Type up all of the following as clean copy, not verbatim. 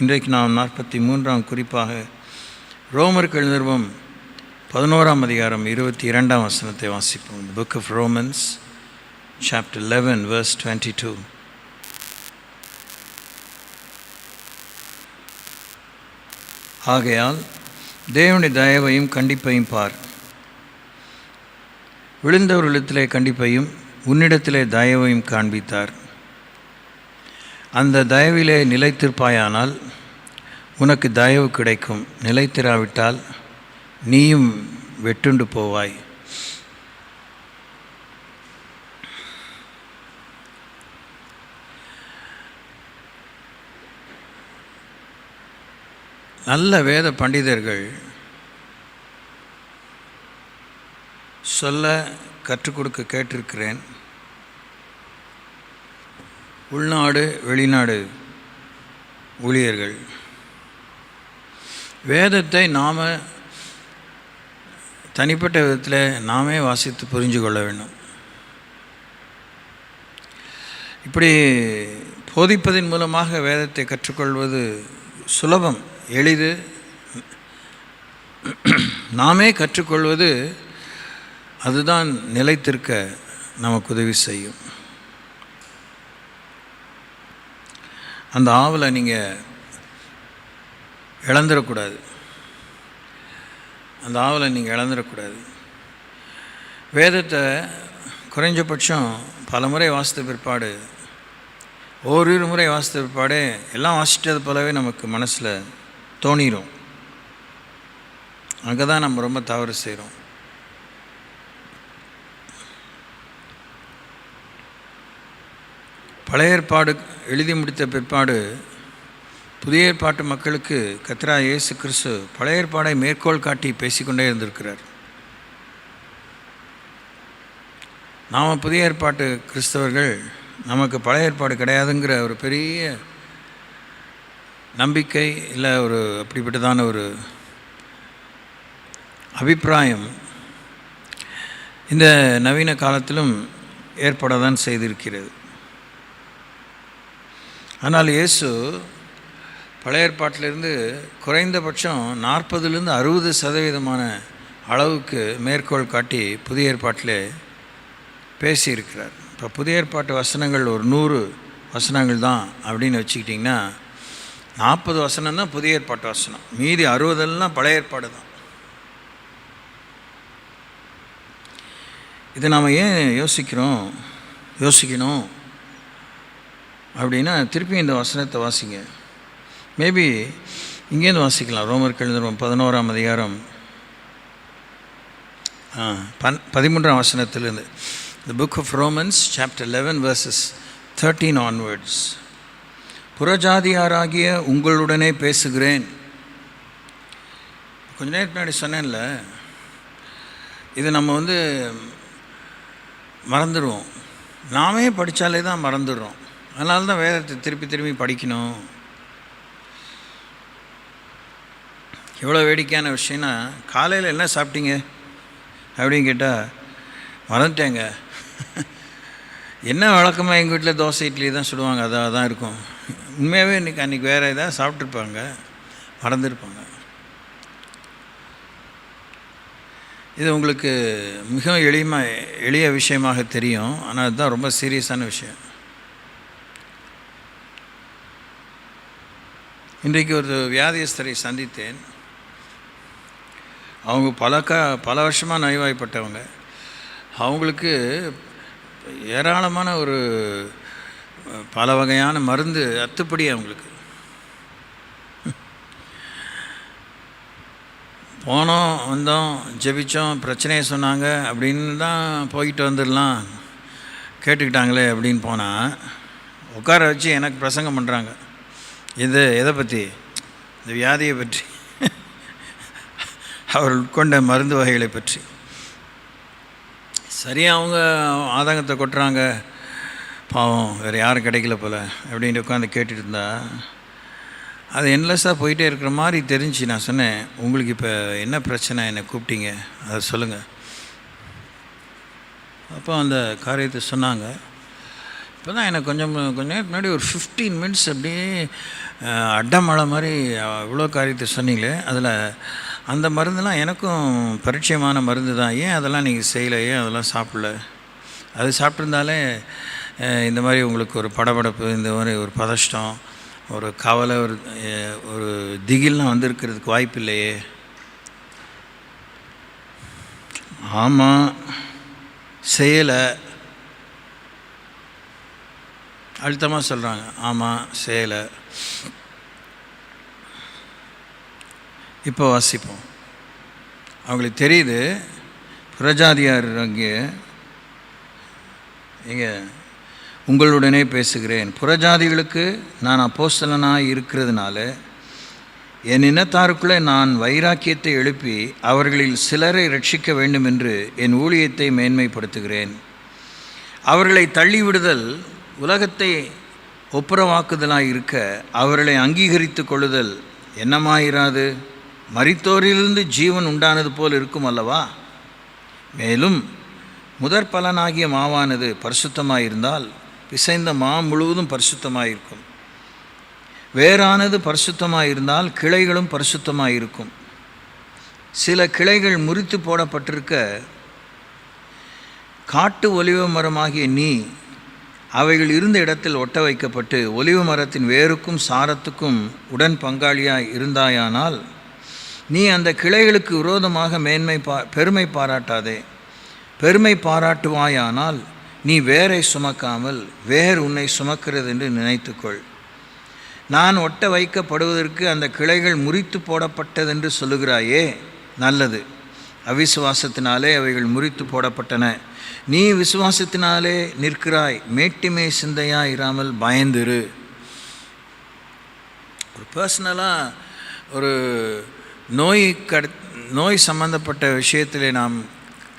இன்றைக்கு நாம் 43ஆம் குறிப்பாக ரோமர்கள் நிறுவம் 11ஆம் அதிகாரம் 22ஆம் வசனத்தை வாசிப்போம். The book of Romans chapter 11 verse 22. ஆகையால் தேவனுடைய தயவையும் கண்டிப்பையும் பார். விழுந்தவர்களிடத்திலே கண்டிப்பையும் உன்னிடத்திலே தயவையும் காண்பித்தார். அந்த தயவிலே நிலைத்திருப்பாயானால் உனக்கு தயவு கிடைக்கும். நிலைத்திராவிட்டால் நீயும் வெட்டுண்டு போவாய். நல்ல வேத பண்டிதர்கள் சொல்ல கற்றுக் கொடுக்க கேட்டிருக்கிறேன். உள்நாடு வெளிநாடு ஊழியர்கள் வேதத்தை நாம் தனிப்பட்ட விதத்தில் நாமே வாசித்து புரிஞ்சு கொள்ள வேண்டும். இப்படி போதிப்பதன் மூலமாக வேதத்தை கற்றுக்கொள்வது சுலபம், எளிது. நாமே கற்றுக்கொள்வது அதுதான் நிலைத்திருக்க நமக்கு உதவி செய்யும். அந்த ஆவலை நீங்கள் இழந்துடக்கூடாது. அந்த ஆவலை நீங்கள் இழந்துடக்கூடாது. வேதத்தை குறைஞ்சபட்சம் பல முறை வாசித்த பிற்பாடு, ஓரிரு முறை வாசித்த பிற்பாடு எல்லாம் வாசித்தது போலவே நமக்கு மனசில் தோணிடும். அங்கே தான் நம்ம ரொம்ப தவறு செய்கிறோம். பழைய ஏற்பாடு எழுதி முடித்த பிற்பாடு புதிய ஏற்பாட்டு மக்களுக்கு கர்த்தராகிய இயேசு கிறிஸ்து பழைய ஏற்பாடை மேற்கோள் காட்டி பேசிக்கொண்டே இருந்திருக்கிறார். நாம் புதிய ஏற்பாட்டு கிறிஸ்தவர்கள் நமக்கு பழைய ஏற்பாடு கிடையாதுங்கிற ஒரு பெரிய நம்பிக்கை, இல்லை ஒரு அப்படிப்பட்டதான ஒரு அபிப்பிராயம் இந்த நவீன காலத்திலும் ஏற்பட தான் செய்திருக்கிறது. ஆனால் இயேசு பழைய ஏற்பாட்டிலிருந்து குறைந்தபட்சம் 40லேருந்து 60% அளவுக்கு மேற்கோள் காட்டி புதிய ஏற்பாட்டில் பேசியிருக்கிறார். இப்போ புதிய ஏற்பாட்டு வசனங்கள் ஒரு 100 வசனங்கள் தான் அப்படின்னு வச்சுக்கிட்டிங்கன்னா 40 வசனம் தான் புதிய ஏற்பாட்டு வசனம், மீதி 60 பழைய ஏற்பாடு தான். இதை நாம் ஏன் யோசிக்கணும் அப்படின்னா, திருப்பி இந்த வசனத்தை வாசிங்க. மேபி இங்கேருந்து வாசிக்கலாம். ரோமர்கள் 11ஆம் அதிகாரம் 13ஆம் வசனத்திலிருந்து. The book of Romans chapter 11 verses 13 onwards. புறஜாதியாராகிய உங்களுடனே பேசுகிறேன். கொஞ்ச நேரத்துக்கு முன்னாடி சொன்னேன்ல, இது நம்ம மறந்துடுவோம். நாமே படித்தாலே தான் மறந்துடுறோம். அதனால தான் வேதத்தை திருப்பி படிக்கணும். எவ்வளோ வேடிக்கையான விஷயம்னா, காலையில் என்ன சாப்பிட்டீங்க அப்படின்னு கேட்டால் மறந்துட்டேங்க. என்ன வழக்கமாக எங்கள் வீட்டில் தோசை இட்லி தான் சுடுவாங்க, அதாக தான் இருக்கும். உண்மையாகவே அன்றைக்கி வேறு ஏதாவது சாப்பிட்ருப்பாங்க, மறந்துருப்பாங்க. இது உங்களுக்கு மிகவும் எளிய விஷயமாக தெரியும், ஆனால் அதுதான் ரொம்ப சீரியஸான விஷயம். இன்றைக்கு ஒரு வியாதியஸ்தரை சந்தித்தேன். அவங்க பல வருஷமாக நோய்வாய்ப்பட்டவங்க. அவங்களுக்கு ஏராளமான ஒரு பல வகையான மருந்து அத்துப்படி அவங்களுக்கு. போனோம் வந்தோம் ஜெபித்தோம், பிரச்சனையை சொன்னாங்க அப்படின்னு தான் போய்கிட்டு வந்துடலாம், கேட்டுக்கிட்டாங்களே அப்படின்னு போனால் உட்கார வச்சு எனக்கு பிரசங்கம் பண்ணுறாங்க. எதை பற்றி? இந்த வியாதியை பற்றி, அவர் உட்கொண்ட மருந்து வகைகளை பற்றி. சரியாக அவங்க ஆதங்கத்தை கொட்டுறாங்க. பாவம் வேறு யாரும் கிடைக்கல போல் அப்படின்ட்டு உட்காந்து கேட்டுட்டு இருந்தா அது என்லெஸ்ஸாக போயிட்டே இருக்கிற மாதிரி தெரிஞ்சு. நான் சொன்னேன், உங்களுக்கு இப்போ என்ன பிரச்சனை, என்னை கூப்பிட்டீங்க, அதை சொல்லுங்கள். அப்போ அந்த காரியத்தை சொன்னாங்க. இப்போ தான் எனக்கு கொஞ்சம் நேரத்துக்கு முன்னாடி ஒரு 15 மினிட்ஸ் அப்படியே அட்டமழை மாதிரி இவ்வளோ காரியத்தை சொன்னீங்களே, அதில் அந்த மருந்துலாம் எனக்கும் பரிச்சயமான மருந்து தான். ஏன் அதெல்லாம் நீங்கள் செய்யலை? ஏன் அதெல்லாம் சாப்பிடல? அது சாப்பிட்ருந்தாலே இந்த மாதிரி உங்களுக்கு ஒரு படபடப்பு, இந்த மாதிரி ஒரு பதஷ்டம், ஒரு கவலை, ஒரு திகில்லாம் வந்திருக்கிறதுக்கு வாய்ப்பு இல்லையே. ஆமாம், செய்யலை. அழுத்தமாக சொல்கிறாங்க, ஆமாம் செய்யலை. இப்போ வாசிப்போம். அவங்களுக்கு தெரியுது, புறஜாதியார் அங்கே இங்கே உங்களுடனே பேசுகிறேன். புறஜாதிகளுக்கு நான் அப்போஸ்தலனாக இருக்கிறதுனால என் இனத்தாருக்குள்ளே நான் வைராக்கியத்தை எழுப்பி அவர்களில் சிலரை ரட்சிக்க வேண்டும் என்று என் ஊழியத்தை மேன்மைப்படுத்துகிறேன். அவர்களை தள்ளிவிடுதல் உலகத்தை ஒப்புரவாக்குதலாக இருக்க அவர்களை அங்கீகரித்து கொள்ளுதல் என்னமாயிராது? மரித்தோரிலிருந்து ஜீவன் உண்டானது போல் இருக்கும் அல்லவா? மேலும் முதற் பலனாகிய மாவானது பரிசுத்தமாயிருந்தால் பிசைந்த மா முழுவதும் பரிசுத்தமாயிருக்கும். வேறானது பரிசுத்தமாயிருந்தால் கிளைகளும் பரிசுத்தமாயிருக்கும். சில கிளைகள் முறித்து போடப்பட்டிருக்க காட்டு ஒலிவ மரமாகிய நீ அவைகள் இருந்த இடத்தில் ஒட்ட வைக்கப்பட்டு ஒலிவ மரத்தின் வேருக்கும் சாரத்துக்கும் உடன் பங்காளியாய் இருந்தாயானால் நீ அந்த கிளைகளுக்கு விரோதமாக பெருமை பாராட்டாதே. பெருமை பாராட்டுவாயானால் நீ வேரை சுமக்காமல் வேர் உன்னை சுமக்கிறது என்று நினைத்துக்கொள். நான் ஒட்ட வைக்கப்படுவதற்கு அந்த கிளைகள் முறித்து போடப்பட்டதென்று சொல்லுகிறாயே, நல்லது. அவிசுவாசத்தினாலே அவைகள் முறித்து போடப்பட்டன. நீ விசுவாசத்தினாலே நிற்கிறாய். மேட்டிமை சிந்தையாக இராமல் பயந்துரு. ஒரு பர்சனலாக ஒரு நோய் சம்பந்தப்பட்ட விஷயத்திலே நாம்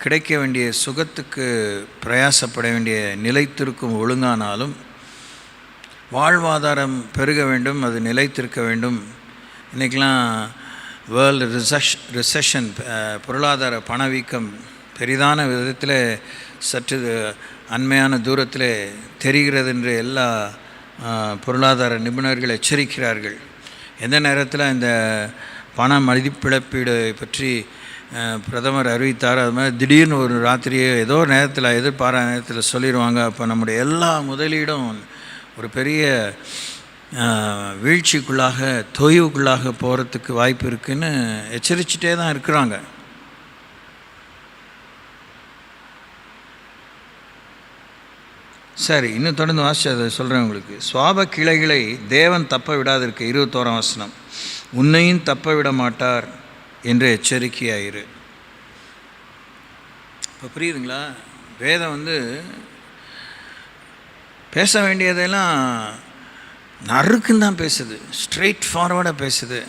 கிடைக்க வேண்டிய சுகத்துக்கு பிரயாசப்பட வேண்டிய நிலைத்திருக்கும் ஒழுங்கானாலும் வாழ்வாதாரம் பெருக வேண்டும், அது நிலைத்திருக்க வேண்டும். இன்றைக்கெலாம் வேர்ல்டு ரிசெஷன், பொருளாதார பணவீக்கம் பெரிதான விதத்தில் சற்று அண்மையான தூரத்தில் தெரிகிறது என்று எல்லா பொருளாதார நிபுணர்கள் எச்சரிக்கிறார்கள். எந்த நேரத்தில் இந்த பண மதிப்பிழப்பீடு பற்றி பிரதமர் அறிவித்தார், அது மாதிரி திடீர்னு ஒரு ராத்திரியே ஏதோ நேரத்தில் எதிர்பாராத நேரத்தில் சொல்லிடுவாங்க. அப்போ நம்முடைய எல்லா முதலீடும் ஒரு பெரிய வீழ்ச்சிக்குள்ளாக தொய்வுக்குள்ளாக போகிறதுக்கு வாய்ப்பு இருக்குதுன்னு எச்சரிச்சுட்டே தான் இருக்கிறாங்க. சரி, இன்னும் தொடர்ந்து வாசி அதை சொல்கிறேன் உங்களுக்கு. சுவாப கிளைகளை தேவன் தப்ப விடாதிருக்க 21ஆம் வசனம், உன்னையும் தப்ப விட மாட்டார் என்று எச்சரிக்கையாயிரு. இப்போ புரியுதுங்களா? வேதம் பேச வேண்டியதெல்லாம் நறுக்குன்னு தான் பேசுது, ஸ்ட்ரெயிட் ஃபார்வர்டாக பேசுது,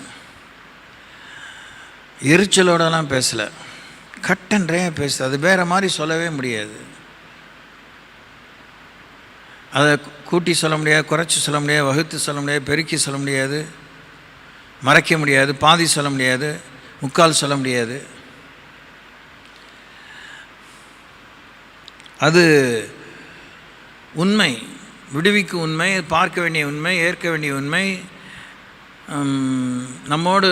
எரிச்சலோடலாம் பேசலை, கட் அண்ட் ட்ரையாக பேசுது. அது வேறு மாதிரி சொல்லவே முடியாது. அதை கூட்டி சொல்ல முடியாது, குறைச்சி சொல்ல முடியாது, வகுத்து சொல்ல முடியாது, பெருக்கி சொல்ல முடியாது, மறைக்க முடியாது, பாதி சொல்ல முடியாது, முக்கால் சொல்ல முடியாது. அது உண்மை, விடுவிக்கும் உண்மை, பார்க்க வேண்டிய உண்மை, ஏற்க வேண்டிய உண்மை, நம்மோடு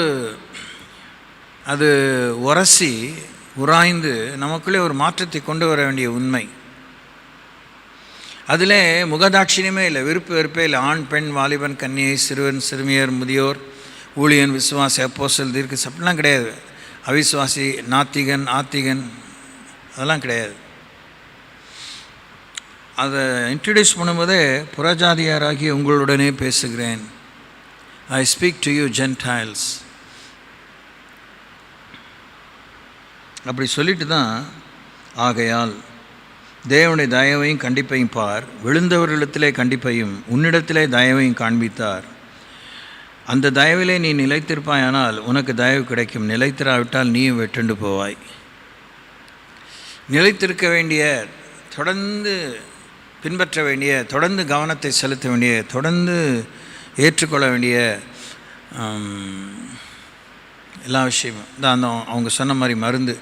அது உரசி உராய்ந்து நமக்குள்ளே ஒரு மாற்றத்தை கொண்டு வர வேண்டிய உண்மை. அதில் முகதாட்சியமே இல்லை, விருப்பு வெறுப்பே இல்லை. ஆண் பெண், வாலிபன் கன்னியை, சிறுவன் சிறுமியர், முதியோர், ஊழியன், விசுவாசி, அப்போஸ்தலன், தீர்க்கதரிசி அப்படிலாம் கிடையாது. அவிசுவாசி, நாத்திகன், ஆத்திகன் அதெல்லாம் கிடையாது. அதை இன்ட்ரடியூஸ் பண்ணும்போதே புறஜாதியாராகி உங்களுடனே பேசுகிறேன், I speak to you Gentiles அப்படி சொல்லிட்டு தான், ஆகையால் தேவனுடைய தயவையும் கண்டிப்பையும் பார், விழுந்தவர்களிடத்திலே கண்டிப்பையும் உன்னிடத்திலே தயவையும் காண்பித்தார். அந்த தயவிலே நீ நிலைத்திருப்பாயானால் உனக்கு தயவு கிடைக்கும், நிலைத்திராவிட்டால் நீயும் வெட்டுண்டு போவாய். நிலைத்திருக்க வேண்டிய, தொடர்ந்து பின்பற்ற வேண்டிய, தொடர்ந்து கவனத்தை செலுத்த வேண்டிய, தொடர்ந்து ஏற்றுக்கொள்ள வேண்டிய எல்லா விஷயமும் தான் அவங்க சொன்ன மாதிரி மருந்து.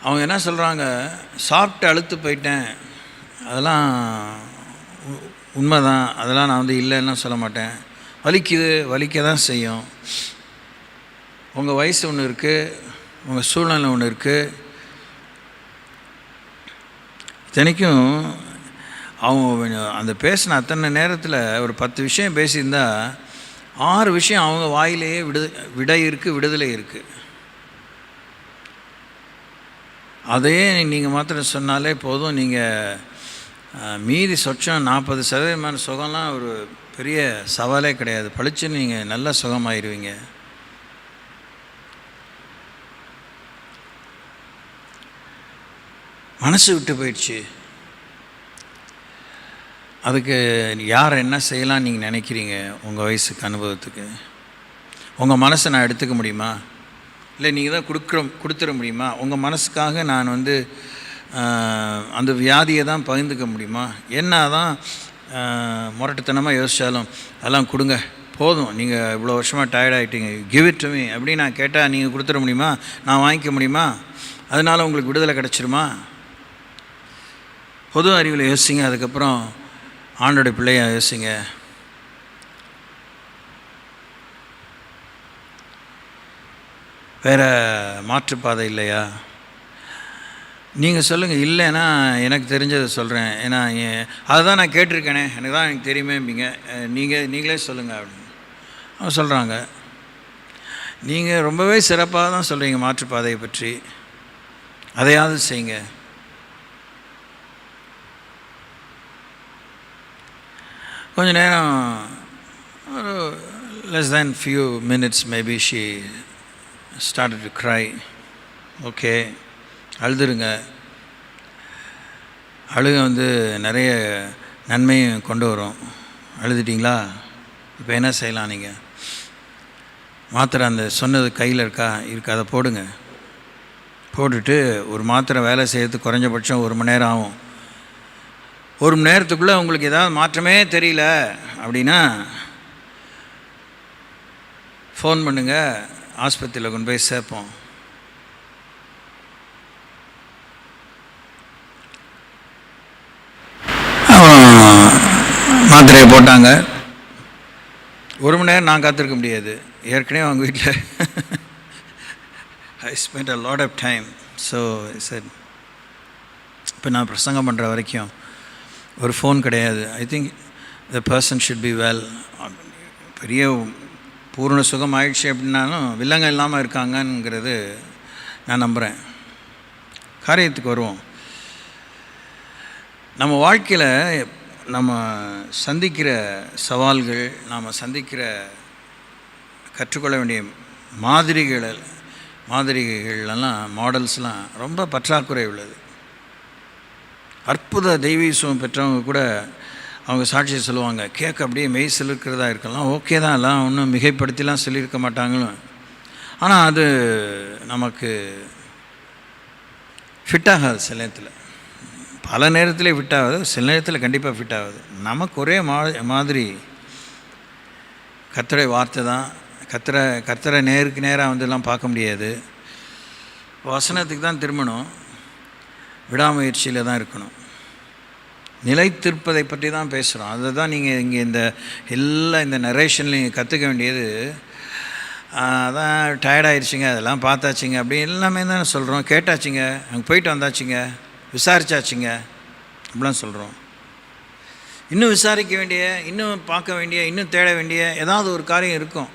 அவங்க என்ன சொல்கிறாங்க, சாப்பிட்டு அழுத்து போயிட்டேன், அதெல்லாம் உண்மைதான், அதெல்லாம் நான் வந்து இல்லைன்னா சொல்ல மாட்டேன், வலிக்குது, வலிக்க தான் செய்யும், உங்கள் வயசு ஒன்று இருக்குது, உங்கள் சூழ்நிலை ஒன்று இருக்குது. இத்தனைக்கும் அவங்க அந்த பேசின அத்தனை நேரத்தில் ஒரு 10 விஷயம் பேசியிருந்தா 6 விஷயம் அவங்க வாயிலேயே விடை இருக்குது, விடுதலை இருக்குது. அதையே நீங்கள் மாத்திரம் சொன்னாலே போதும். நீங்கள் மீதி சொச்சம் 40% சுகம்லாம் ஒரு பெரிய சவாலே கிடையாது. பளிச்சுன்னு நீங்கள் நல்லா சுகமாயிருவீங்க. மனசு விட்டு போயிடுச்சு. அதுக்கு யார் என்ன செய்யலாம் நீங்கள் நினைக்கிறீங்க? உங்கள் வயசுக்கு அனுபவத்துக்கு உங்கள் மனசை நான் எடுத்துக்க முடியுமா? இல்லை நீங்கள் தான் கொடுத்துட முடியுமா? உங்கள் மனசுக்காக நான் வந்து அந்த வியாதியை தான் பகிர்ந்துக்க முடியுமா? என்ன தான் முரட்டுத்தனமாக யோசித்தாலும் அதெல்லாம் கொடுங்க, போதும், நீங்கள் இவ்வளோ வருஷமாக டயர்ட் ஆகிட்டீங்க, கிவ் இட் டு மீ அப்படின்னு நான் கேட்டால் நீங்கள் கொடுத்துட முடியுமா? நான் வாங்கிக்க முடியுமா? அதனால் உங்களுக்கு விடுதலை கிடச்சிருமா? பொது அறிவில் யோசிங்க. அதுக்கப்புறம் ஆண்டோடைய பிள்ளையாக யோசிங்க. வேறு மாற்றுப்பாதை இல்லையா? நீங்கள் சொல்லுங்கள். இல்லைன்னா எனக்கு தெரிஞ்சதை சொல்கிறேன், ஏன்னா அதை தான் நான் கேட்டிருக்கேனே, எனக்கு தான் எனக்கு தெரியுமேம்பிங்க, நீங்களே சொல்லுங்கள் அப்படின்னு அவங்க சொல்கிறாங்க. நீங்கள் ரொம்பவே சிறப்பாக தான் சொல்கிறீங்க மாற்றுப்பாதையை பற்றி, அதையாவது செய்யுங்க. கொஞ்ச நேரம், ஒரு less than few minutes maybe she started to cry. Okay, அழுதுருங்க. அழுக வந்து நிறைய நன்மையும் கொண்டு வரும். அழுதுட்டிங்களா? இப்போ என்ன செய்யலாம்? நீங்கள் மாத்திரை அந்த சொன்னது கையில் இருக்கா? அதை போடுங்க. போட்டுட்டு ஒரு மாத்திரை வேலை செய்யறதுக்கு குறைஞ்சபட்சம் 1 மணி நேரம் ஆகும். 1 மணி நேரத்துக்குள்ளே உங்களுக்கு ஏதாவது மாற்றமே தெரியல அப்படின்னா ஃபோன் பண்ணுங்கள், ஆஸ்பத்திரியில் கொண்டு போய் சேர்ப்போம். மாத்திரையை போட்டாங்க. 1 மணி நேரம் நான் காத்திருக்க முடியாது. ஏற்கனவே அவங்க வீட்டில் I spend a lot of time. So sir, இப்போ நான் பிரசங்கம் பண்ணுற வரைக்கும் ஒரு ஃபோன் கிடையாது. I think the person should be well. பெரிய பூர்ண சுகம் ஆயிடுச்சு அப்படின்னாலும் வில்லங்க இல்லாமல் இருக்காங்கங்கிறது நான் நம்புகிறேன். காரியத்துக்கு வருவோம். நம்ம வாழ்க்கையில் நம்ம சந்திக்கிற சவால்கள், நாம் சந்திக்கிற கற்றுக்கொள்ள வேண்டிய மாதிரிகளெல்லாம் மாடல்ஸ்லாம் ரொம்ப பற்றாக்குறை உள்ளது. அற்புத தெய்வீசுவம் பெற்றவங்க கூட அவங்க சாட்சியை சொல்லுவாங்க, கேட்க அப்படியே மெய் சிலிர்க்கிறதா இருக்கலாம். ஓகே தான், எல்லாம் ஒன்றும் மிகைப்படுத்திலாம் சொல்லியிருக்க மாட்டாங்களும். ஆனால் அது நமக்கு ஃபிட் ஆகாது. சில நேரத்தில், பல நேரத்தில் ஃபிட் ஆகுது, சில நேரத்தில் கண்டிப்பாக ஃபிட் ஆகுது. நமக்கு ஒரே மாதிரி கர்த்தருடைய வார்த்தை தான். கர்த்தரை நேருக்கு நேராக வந்துலாம் பார்க்க முடியாது. வசனத்துக்கு தான் திரும்பணும், விடாமுயற்சியில் தான் இருக்கணும். நிலைத்திருப்பதை பற்றி தான் பேசுகிறோம். அதை தான் நீங்கள் இங்கே இந்த நரேஷனில் நீங்கள் கற்றுக்க வேண்டியது. அதான் டயர்டாகிடுச்சிங்க, அதெல்லாம் பார்த்தாச்சிங்க, அப்படி எல்லாமே தான் சொல்கிறோம். கேட்டாச்சுங்க, அங்கே போயிட்டு வந்தாச்சுங்க, விசாரிச்சாச்சுங்க அப்படிலாம் சொல்கிறோம். இன்னும் விசாரிக்க வேண்டிய, இன்னும் பார்க்க வேண்டிய, இன்னும் தேட வேண்டிய ஏதாவது ஒரு காரியம் இருக்கும்.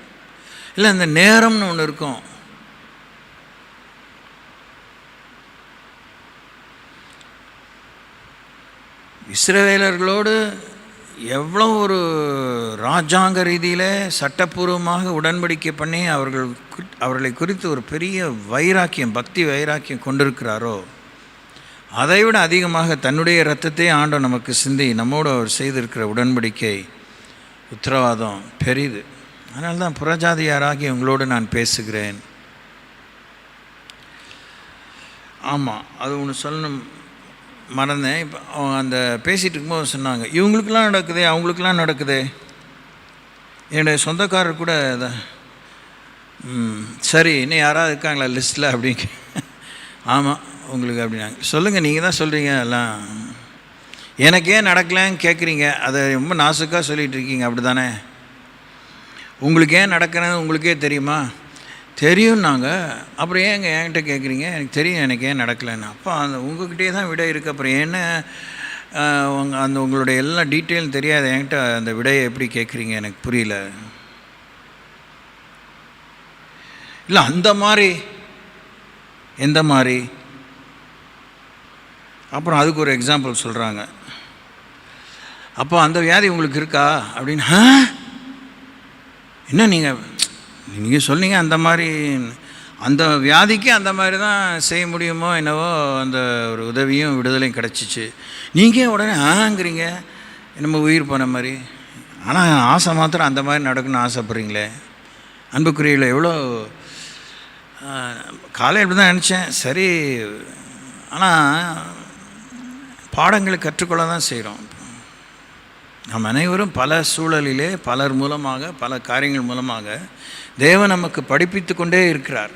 இல்லை, இந்த நேரம்னு ஒன்று இருக்கும். இஸ்ரவேலர்களோடு எவ்வளோ ஒரு ராஜாங்க ரீதியில் சட்டப்பூர்வமாக உடன்படிக்கை பண்ணி அவர்களை குறித்து ஒரு பெரிய வைராக்கியம், பக்தி வைராக்கியம் கொண்டிருக்கிறாரோ, அதைவிட அதிகமாக தன்னுடைய இரத்தத்தை ஆண்டவர் நமக்கு சிந்தி நம்மோடு அவர் செய்திருக்கிற உடன்படிக்கை உத்தரவாதம் பெரிது. அதனால தான் புறஜாதியாராகி உங்களோடு நான் பேசுகிறேன். ஆமாம், அது ஒன்று சொல்லணும் மறந்தேன். இப்போ அவங்க அந்த பேசிகிட்டு இருக்கும்போது சொன்னாங்க, இவங்களுக்கெல்லாம் நடக்குதே, அவங்களுக்கெல்லாம் நடக்குதே. என்னுடைய சொந்தக்காரர் கூட சரி, இன்னும் யாராவது இருக்காங்களா லிஸ்ட்டில் அப்படிங்க. ஆமாம், உங்களுக்கு அப்படின்னாங்க. சொல்லுங்கள், நீங்கள் தான் சொல்கிறீங்க எல்லாம். எனக்கே நடக்கலன்னு கேட்குறீங்க, அதை ரொம்ப நாசுக்காக சொல்லிகிட்டு இருக்கீங்க, அப்படி தானே? உங்களுக்கு ஏன் நடக்கிறது உங்களுக்கே தெரியுமா? தெரியும்னாங்க. அப்புறம் ஏங்க என்கிட்ட கேட்குறீங்க? எனக்கு தெரியும் எனக்கு ஏன் நடக்கலைன்னு. அப்போ அந்த உங்கள்கிட்டே தான் விடை இருக்குது. அப்புறம் என்ன அந்த உங்களுடைய எல்லா டீட்டெயிலும் தெரியாத என்கிட்ட அந்த விடையை எப்படி கேட்குறீங்க? எனக்கு புரியல. இல்லை அந்த மாதிரி எந்த மாதிரி? அப்புறம் அதுக்கு ஒரு எக்ஸாம்பிள் சொல்கிறாங்க. அப்போ அந்த வியாதி உங்களுக்கு இருக்கா அப்படின்னு. என்ன நீங்கள் சொன்னீங்க அந்த மாதிரி, அந்த வியாதிக்கு அந்த மாதிரி தான் செய்ய முடியுமோ என்னவோ அந்த ஒரு உதவியும் விடுதலையும் கிடச்சிச்சு. நீங்கள் உடனே ஆங்கிறீங்க, நம்ம உயிர் போன மாதிரி. ஆனால் ஆசை மாத்திரம் அந்த மாதிரி நடக்கணும்னு ஆசைப்பட்றீங்களே. அன்புக்குரியவில் எவ்வளோ காலையில் இப்படி தான் நினச்சேன், சரி. ஆனால் பாடங்களை கற்றுக்கொள்ள தான் செய்கிறோம். நாம் அனைவரும் பல சூழலிலே பலர் மூலமாக பல காரியங்கள் மூலமாக தேவன் நமக்கு படிப்பித்து கொண்டே இருக்கிறார்.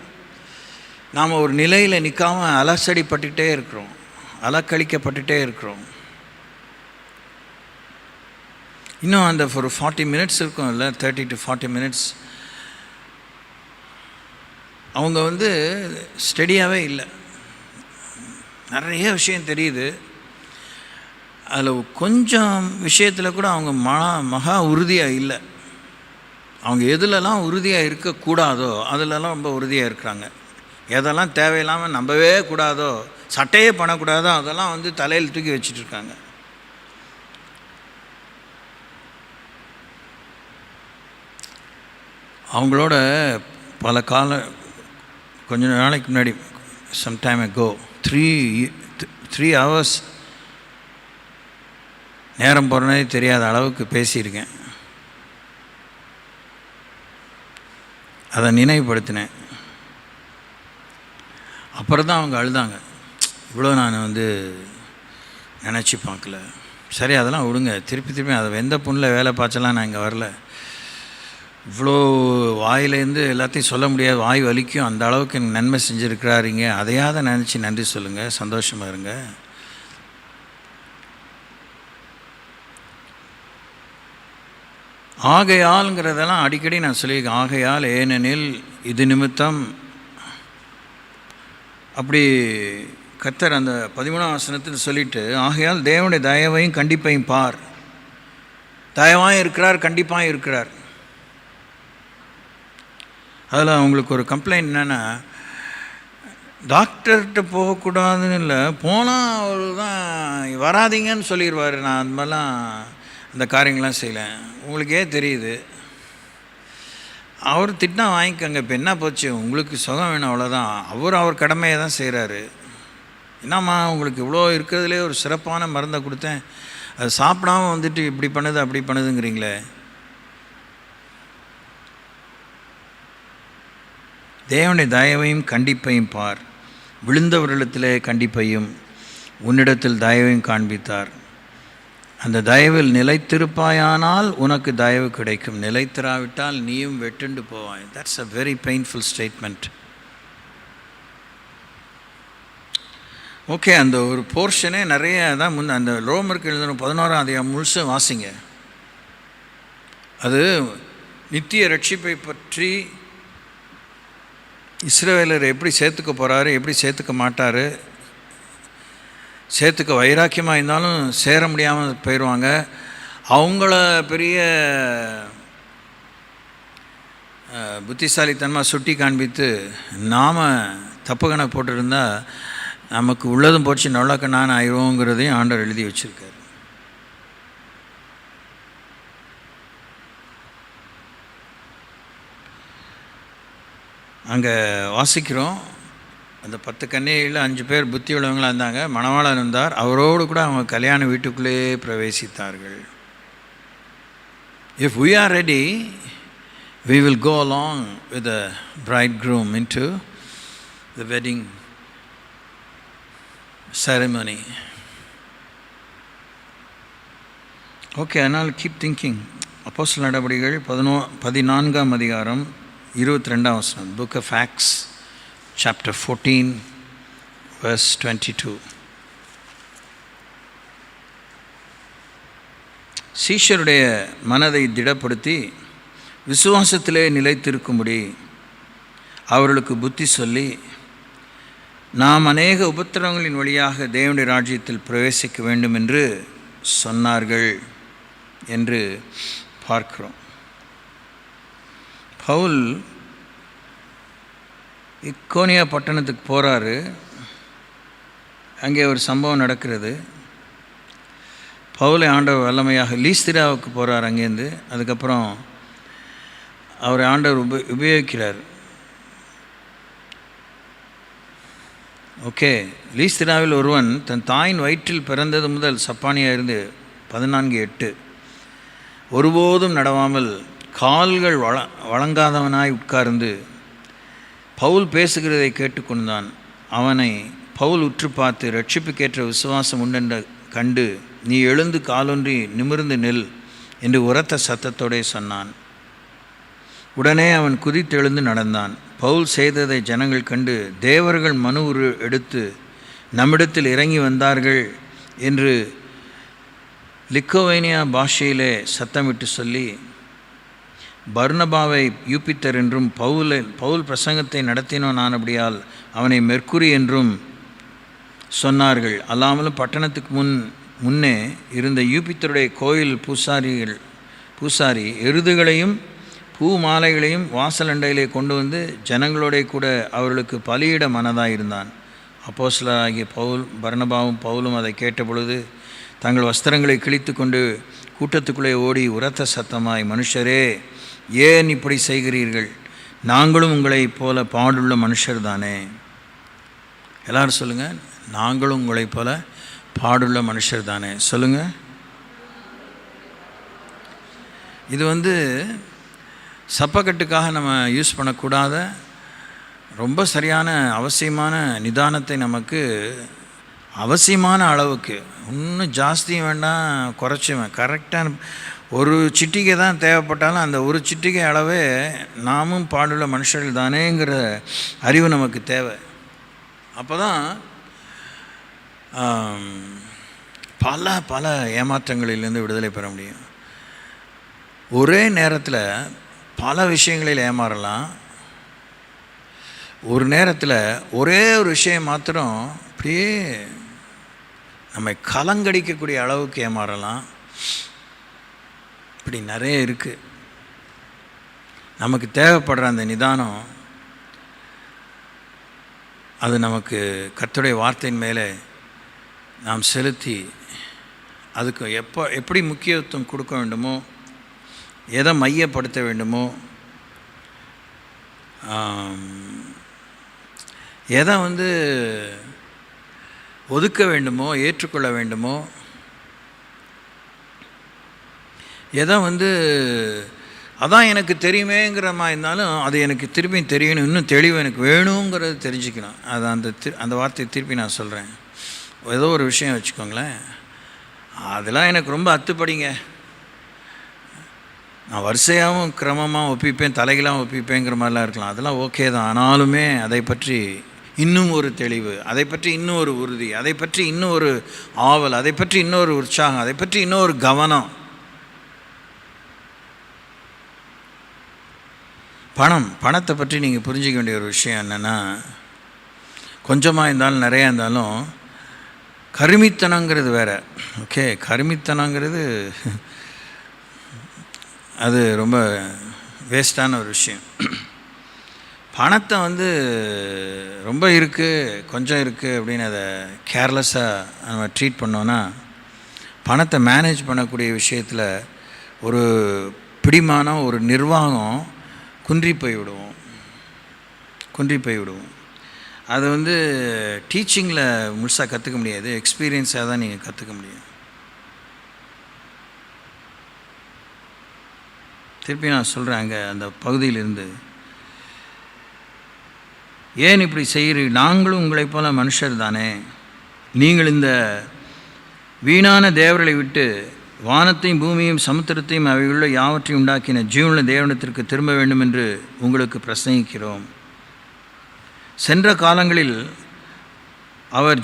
நாம் ஒரு நிலையில் நிற்காமல் அலசடிப்பட்டுகிட்டே இருக்கிறோம், அலக்கழிக்கப்பட்டுகிட்டே இருக்கிறோம். இன்னும் அந்த ஒரு 40 minutes இருக்கும் இல்லை, 30 to 40 minutes அவங்க ஸ்டெடியாகவே இல்லை. நிறைய விஷயம் தெரியுது, அதில் கொஞ்சம் விஷயத்தில் கூட அவங்க மகா உறுதியாக இல்லை. அவங்க எதுலலாம் உறுதியாக இருக்கக்கூடாதோ அதிலலாம் ரொம்ப உறுதியாக இருக்கிறாங்க. எதெல்லாம் தேவையில்லாமல் நம்பவே கூடாதோ, சட்டையே பண்ணக்கூடாதோ அதெல்லாம் தலையில் தூக்கி வச்சுட்டு இருக்காங்க. அவங்களோட பல கொஞ்ச நாளைக்கு முன்னாடி சம்டைம் அகோ 3 hours நேரம் போகிறனே தெரியாத அளவுக்கு பேசியிருக்கேன். அதை நினைவுபடுத்தினேன். அப்புறம் தான் அவங்க அழுதாங்க. இவ்வளோ நான் நினச்சி பார்க்கல. சரி, அதெல்லாம் விடுங்க. திருப்பி அதை எந்த புண்ணில் வேலை பாய்ச்சலாம், நான் இங்கே வரல. இவ்வளோ வாயிலேருந்து எல்லாத்தையும் சொல்ல முடியாது, வாய் வலிக்கும். அந்த அளவுக்கு எனக்கு நன்மை செஞ்சுருக்கிறாருங்க. அதையாவது நினச்சி நன்றி சொல்லுங்கள், சந்தோஷமாக இருங்க. ஆகையால்ங்கிறதெல்லாம் அடிக்கடி நான் சொல்லியிருக்கேன். ஆகையால், ஏனெனில், இது நிமித்தம். அப்படி கர்த்தர் அந்த 13ஆம் வசனத்தில் சொல்லிவிட்டு, ஆகையால் தேவனுடைய தயவையும் கண்டிப்பையும் பார். தயவாயும் இருக்கிறார், கண்டிப்பாக இருக்கிறார். அதில் அவங்களுக்கு ஒரு கம்ப்ளைண்ட் என்னென்னா, டாக்டர்கிட்ட போகக்கூடாதுன்னு இல்லை, போனால் அவர் தான் வராதிங்கன்னு சொல்லிடுவார். நான் அந்த மாதிரிலாம் அந்த காரியங்கள்லாம் செய்யலை. உங்களுக்கே தெரியுது, அவர் திட்டினா வாங்கிக்கோங்க. இப்போ என்ன போச்சு, உங்களுக்கு சுகம் வேணும், அவ்வளோதான். அவர் கடமையை தான் செய்கிறாரு. என்னம்மா உங்களுக்கு இவ்வளோ இருக்கிறதுலே ஒரு சிறப்பான மருந்தை கொடுத்தேன், அது சாப்பிடாமல் இப்படி பண்ணுது அப்படி பண்ணுதுங்கிறீங்களே. தேவனுடைய தயவையும் கண்டிப்பையும் பார். விழுந்தவர்களிடத்திலே கண்டிப்பையும் உன்னிடத்தில் தயவையும் காண்பித்தார். அந்த தயவில் நிலைத்திருப்பாயானால் உனக்கு தயவு கிடைக்கும், நிலைத்திராவிட்டால் நீயும் வெட்டுண்டு போவாய். That's a very painful statement. Okay, அந்த ஒரு போர்ஷனே நிறைய தான் அந்த ரோமருக்கு எழுதின 11ஆம் அதிகாரம் முழுசு வாசிங்க. அது நித்திய ரட்சிப்பை பற்றி, இஸ்ரவேலர் எப்படி சேர்த்துக்க போகிறாரு, எப்படி சேர்த்துக்க மாட்டார், சேர்த்துக்க வைராக்கியமாக இருந்தாலும் சேர முடியாமல் போயிடுவாங்க. அவங்கள பெரிய புத்திசாலித்தனமாக சுட்டி காண்பித்து நாம் தப்பு கணக்கு போட்டுருந்தால் நமக்கு உள்ளதும் போச்சு நொல்லக்கண்ணான்னு ஆயிடுவோங்கிறதையும் ஆண்டவர் எழுதி வச்சுருக்கார். அங்கே வாசிக்கிறோம், அந்த 10 கன்னிகையில் 5 பேர் புத்தி உள்ளவங்களாக இருந்தாங்க. மணவாளன் இருந்தார், அவரோடு கூட அவங்க கல்யாண வீட்டுக்குள்ளே பிரவேசித்தார்கள். If we are ready, we will go along with the bridegroom into the wedding ceremony. Okay, and keep thinking. அப்போஸ்தலர் நடபடிகள் 14ஆம் அதிகாரம் 22ஆம் வசனம். Book of Acts chapter 14 verse 22. சீஷருடைய மனதை திடப்படுத்தி விசுவாசத்திலே நிலைத்திருக்கும்படி அவர்களுக்கு புத்தி சொல்லி, நாம் அநேக உபத்திரவங்களின் வழியாக தேவனுடைய ராஜ்யத்தில் பிரவேசிக்க வேண்டும் என்று சொன்னார்கள் என்று பார்க்கிறோம். பவுல் இக்கோனியா பட்டணத்துக்கு போகிறாரு. அங்கே ஒரு சம்பவம் நடக்கிறது. பவுலை ஆண்டவர் வல்லமையாக லீஸ்திராவுக்கு போகிறார். அங்கேருந்து அதுக்கப்புறம் அவரை ஆண்டவர் உபயோகிக்கிறார். ஓகே, லீஸ்திராவில் ஒருவன் தன் தாயின் வயிற்றில் பிறந்தது முதல் சப்பானியாக இருந்து 14:8 ஒருபோதும் நடவாமல் கால்கள் வழங்காதவனாய் உட்கார்ந்து பவுல் பேசுகிறதை கேட்டுக்கொண்டான். அவனை பவுல் உற்று பார்த்து, ரட்சிப்புக்கேற்ற விசுவாசம் உண்டென்ற கண்டு, நீ எழுந்து காலொன்றி நிமிர்ந்து நெல் என்று உரத்த சத்தத்தோடே சொன்னான். உடனே அவன் குதித்தெழுந்து நடந்தான். பவுல் செய்ததை ஜனங்கள் கண்டு, தேவர்கள் மனு எடுத்து நம்மிடத்தில் இறங்கி வந்தார்கள் என்று லிக்கோவேனியா பாஷையிலே சத்தமிட்டு சொல்லி, பர்னபாவை யூபித்தர் என்றும் பவுல் பிரசங்கத்தை நடத்தினோன் ஆனபடியால் அவனை மெர்க்குரி என்றும் சொன்னார்கள். அல்லாமலும் பட்டணத்துக்கு முன்னே இருந்த யூபித்தருடைய கோயில் பூசாரி எருதுகளையும் பூ மாலைகளையும் வாசலண்டையிலே கொண்டு வந்து ஜனங்களோட கூட அவர்களுக்கு பலியிட மனதாயிருந்தான். அப்போஸ்தலராகிய பர்னபாவும் பவுலும் அதை கேட்ட பொழுது தங்கள் வஸ்திரங்களை கிழித்து கொண்டு கூட்டத்துக்குள்ளே ஓடி உரத்த சத்தமாய், மனுஷரே, ஏன் இப்படி செய்கிறீர்கள்? நாங்களும் உங்களைப் போல பாடுள்ள மனுஷர் தானே. எல்லாரும் சொல்லுங்கள், நாங்களும் உங்களைப் போல பாடுள்ள மனுஷர் தானே. சொல்லுங்கள். இது சப்பக்கட்டுக்காக நம்ம யூஸ் பண்ணக்கூடாத ரொம்ப சரியான அவசியமான நிதானத்தை நமக்கு அவசியமான அளவுக்கு, இன்னும் ஜாஸ்தியும் வேண்டாம் குறைச்சுவேன், கரெக்டான ஒரு சிட்டிகை தான் தேவைப்பட்டாலும் அந்த ஒரு சிட்டிகை அளவே நாமும் பாடுள்ள மனுஷர்கள் தானேங்கிற அறிவு நமக்கு தேவை. அப்போ தான் பல ஏமாற்றங்களிலிருந்து விடுதலை பெற முடியும். ஒரே நேரத்தில் பல விஷயங்களில் ஏமாறலாம். ஒரு நேரத்தில் ஒரே ஒரு விஷயம் மாத்திரம் அப்படியே நம்மை கலங்கடிக்கக்கூடிய அளவுக்கு ஏமாறலாம். இப்படி நிறைய இருக்குது. நமக்கு தேவைப்படுற அந்த நிதானம், அது நமக்கு கர்த்தருடைய வார்த்தையின் மேலே நாம் செலுத்தி அதுக்கு எப்படி முக்கியத்துவம் கொடுக்க வேண்டுமோ, எதை மையப்படுத்த வேண்டுமோ, எதை ஒதுக்க வேண்டுமோ, ஏற்றுக்கொள்ள வேண்டுமோ, எதை அதான் எனக்கு தெரியுமேங்கிற மாதிரி இருந்தாலும் அது எனக்கு திருப்பி தெரியணும், இன்னும் தெளிவு எனக்கு வேணுங்கிறது தெரிஞ்சுக்கணும். அது அந்த வார்த்தையை திருப்பி நான் சொல்கிறேன். ஏதோ ஒரு விஷயம் வச்சுக்கோங்களேன், அதெல்லாம் எனக்கு ரொம்ப அத்துப்படிங்க, நான் வரிசையாகவும் கிரமமாக ஒப்பிப்பேன், தலைகளாகவும் ஒப்பிப்பேங்கிற மாதிரிலாம் இருக்கலாம். அதெல்லாம் ஓகே தான். ஆனாலுமே அதை பற்றி இன்னும் ஒரு தெளிவு, அதை பற்றி இன்னும் ஒரு உறுதி, அதை பற்றி இன்னும் ஒரு ஆவல், அதை பற்றி இன்னொரு உற்சாகம், அதை பற்றி இன்னொரு கவனம். பணத்தை பற்றி நீங்கள் புரிஞ்சிக்க வேண்டிய ஒரு விஷயம் என்னென்னா, கொஞ்சமாக இருந்தாலும் நிறையா இருந்தாலும் கருமித்தனங்கிறது வேறு. ஓகே, கருமித்தனங்கிறது அது ரொம்ப வேஸ்டான ஒரு விஷயம். பணத்தை ரொம்ப இருக்குது கொஞ்சம் இருக்குது அப்படின்னு அதை கேர்லெஸ்ஸாக நம்ம ட்ரீட் பண்ணோன்னா, பணத்தை மேனேஜ் பண்ணக்கூடிய விஷயத்தில் ஒரு பிடிமானம், ஒரு நிர்வாகம் குன்றி போய்விடுவோம். அது டீச்சிங்கில் முழுசாக கற்றுக்க முடியாது, எக்ஸ்பீரியன்ஸாக தான் நீங்கள் கற்றுக்க முடியும். திருப்பி நான் சொல்கிறேன், அங்கே அந்த பகுதியிலிருந்து, ஏன் இப்படி செய்கிறீர்கள்? நாங்களும் உங்களைப் போல மனுஷர் தானே. நீங்கள் இந்த வீணான தேவர்களை விட்டு வானத்தையும் பூமியையும் சமுத்திரத்தையும் அவையுள்ள யாவற்றையும் உண்டாக்கின ஜீவனுள்ள தேவனத்திற்கு திரும்ப வேண்டும் என்று உங்களுக்கு பிரசங்கிக்கிறோம். சென்ற காலங்களில் அவர்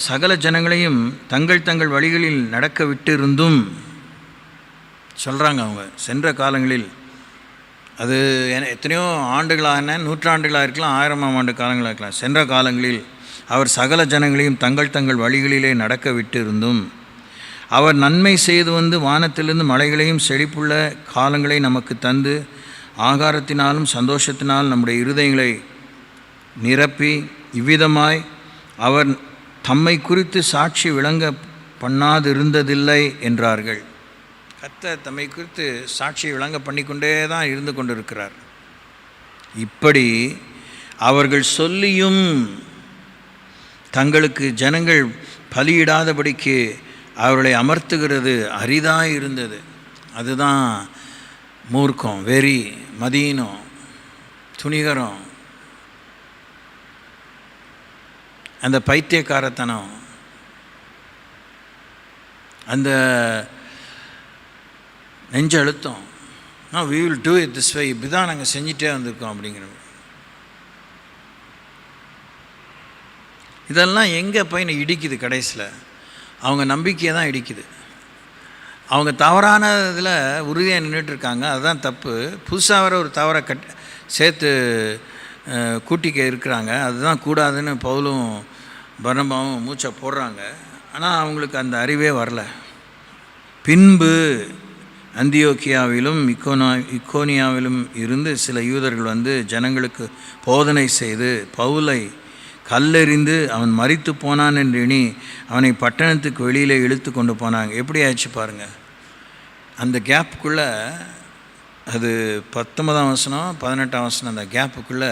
சகல ஜனங்களையும் தங்கள் தங்கள் வழிகளில் நடக்க விட்டிருந்தும் சொல்கிறாங்க. அவங்க சென்ற காலங்களில், அது எத்தனையோ ஆண்டுகளான நூற்றாண்டுகளாக இருக்கலாம், 1000ஆம் ஆண்டு காலங்களாக இருக்கலாம், சென்ற காலங்களில் அவர் சகல ஜனங்களையும் தங்கள் தங்கள் வழிகளிலே நடக்க விட்டிருந்தும் அவர் நன்மை செய்து வந்து வானத்திலிருந்து மலைகளையும் செழிப்புள்ள காலங்களை நமக்கு தந்து ஆகாரத்தினாலும் சந்தோஷத்தினால் நம்முடைய இருதயங்களை நிரப்பி இவ்விதமாய் அவர் தம்மை குறித்து சாட்சி விளங்க பண்ணாதிருந்ததில்லை என்றார்கள். கர்த்தர் தம்மை குறித்து சாட்சி விளங்க பண்ணிக்கொண்டே தான் இருந்து கொண்டிருக்கிறார். இப்படி அவர்கள் சொல்லியும் தங்களுக்கு ஜனங்கள் பலியிடாதபடிக்கு அவர்களை அமர்த்துகிறது அரிதாக இருந்தது. அதுதான் மூர்க்கம், வெறி, மதீனம், துணிகரம், அந்த பைத்தியக்காரத்தனம், அந்த நெஞ்ச அழுத்தம். we will do it this way, இப்படி தான் நாங்கள் செஞ்சிட்டே வந்திருக்கோம் அப்படிங்கிற. இதெல்லாம் எங்கே போய் இடிக்குது? கடைசியில் அவங்க நம்பிக்கையை தான் இடிக்குது. அவங்க தவறான இதில் உறுதியாக நின்றுட்டுருக்காங்க, அதுதான் தப்பு. புதுசாக வர ஒரு தவறை சேர்த்து கூட்டிக்க இருக்கிறாங்க, அதுதான் கூடாதுன்னு பவுலும் பர்னபாவும் மூச்சை போடுறாங்க. ஆனால் அவங்களுக்கு அந்த அறிவே வரல. பின்பு அந்தியோக்கியாவிலும் இக்கோனியாவிலும் இருந்து சில யூதர்கள் வந்து ஜனங்களுக்கு போதனை செய்து பவுலை கல்லெறிந்து அவன் மரித்து போனான் என்று எண்ணி அவனை பட்டணத்துக்கு வெளியில் இழுத்து கொண்டு போனாங்க. எப்படி ஆச்சு பாருங்கள். அந்த கேப்புக்குள்ளே, அது 19ஆம் வசனம் 18ஆம் வசனம், அந்த கேப்புக்குள்ளே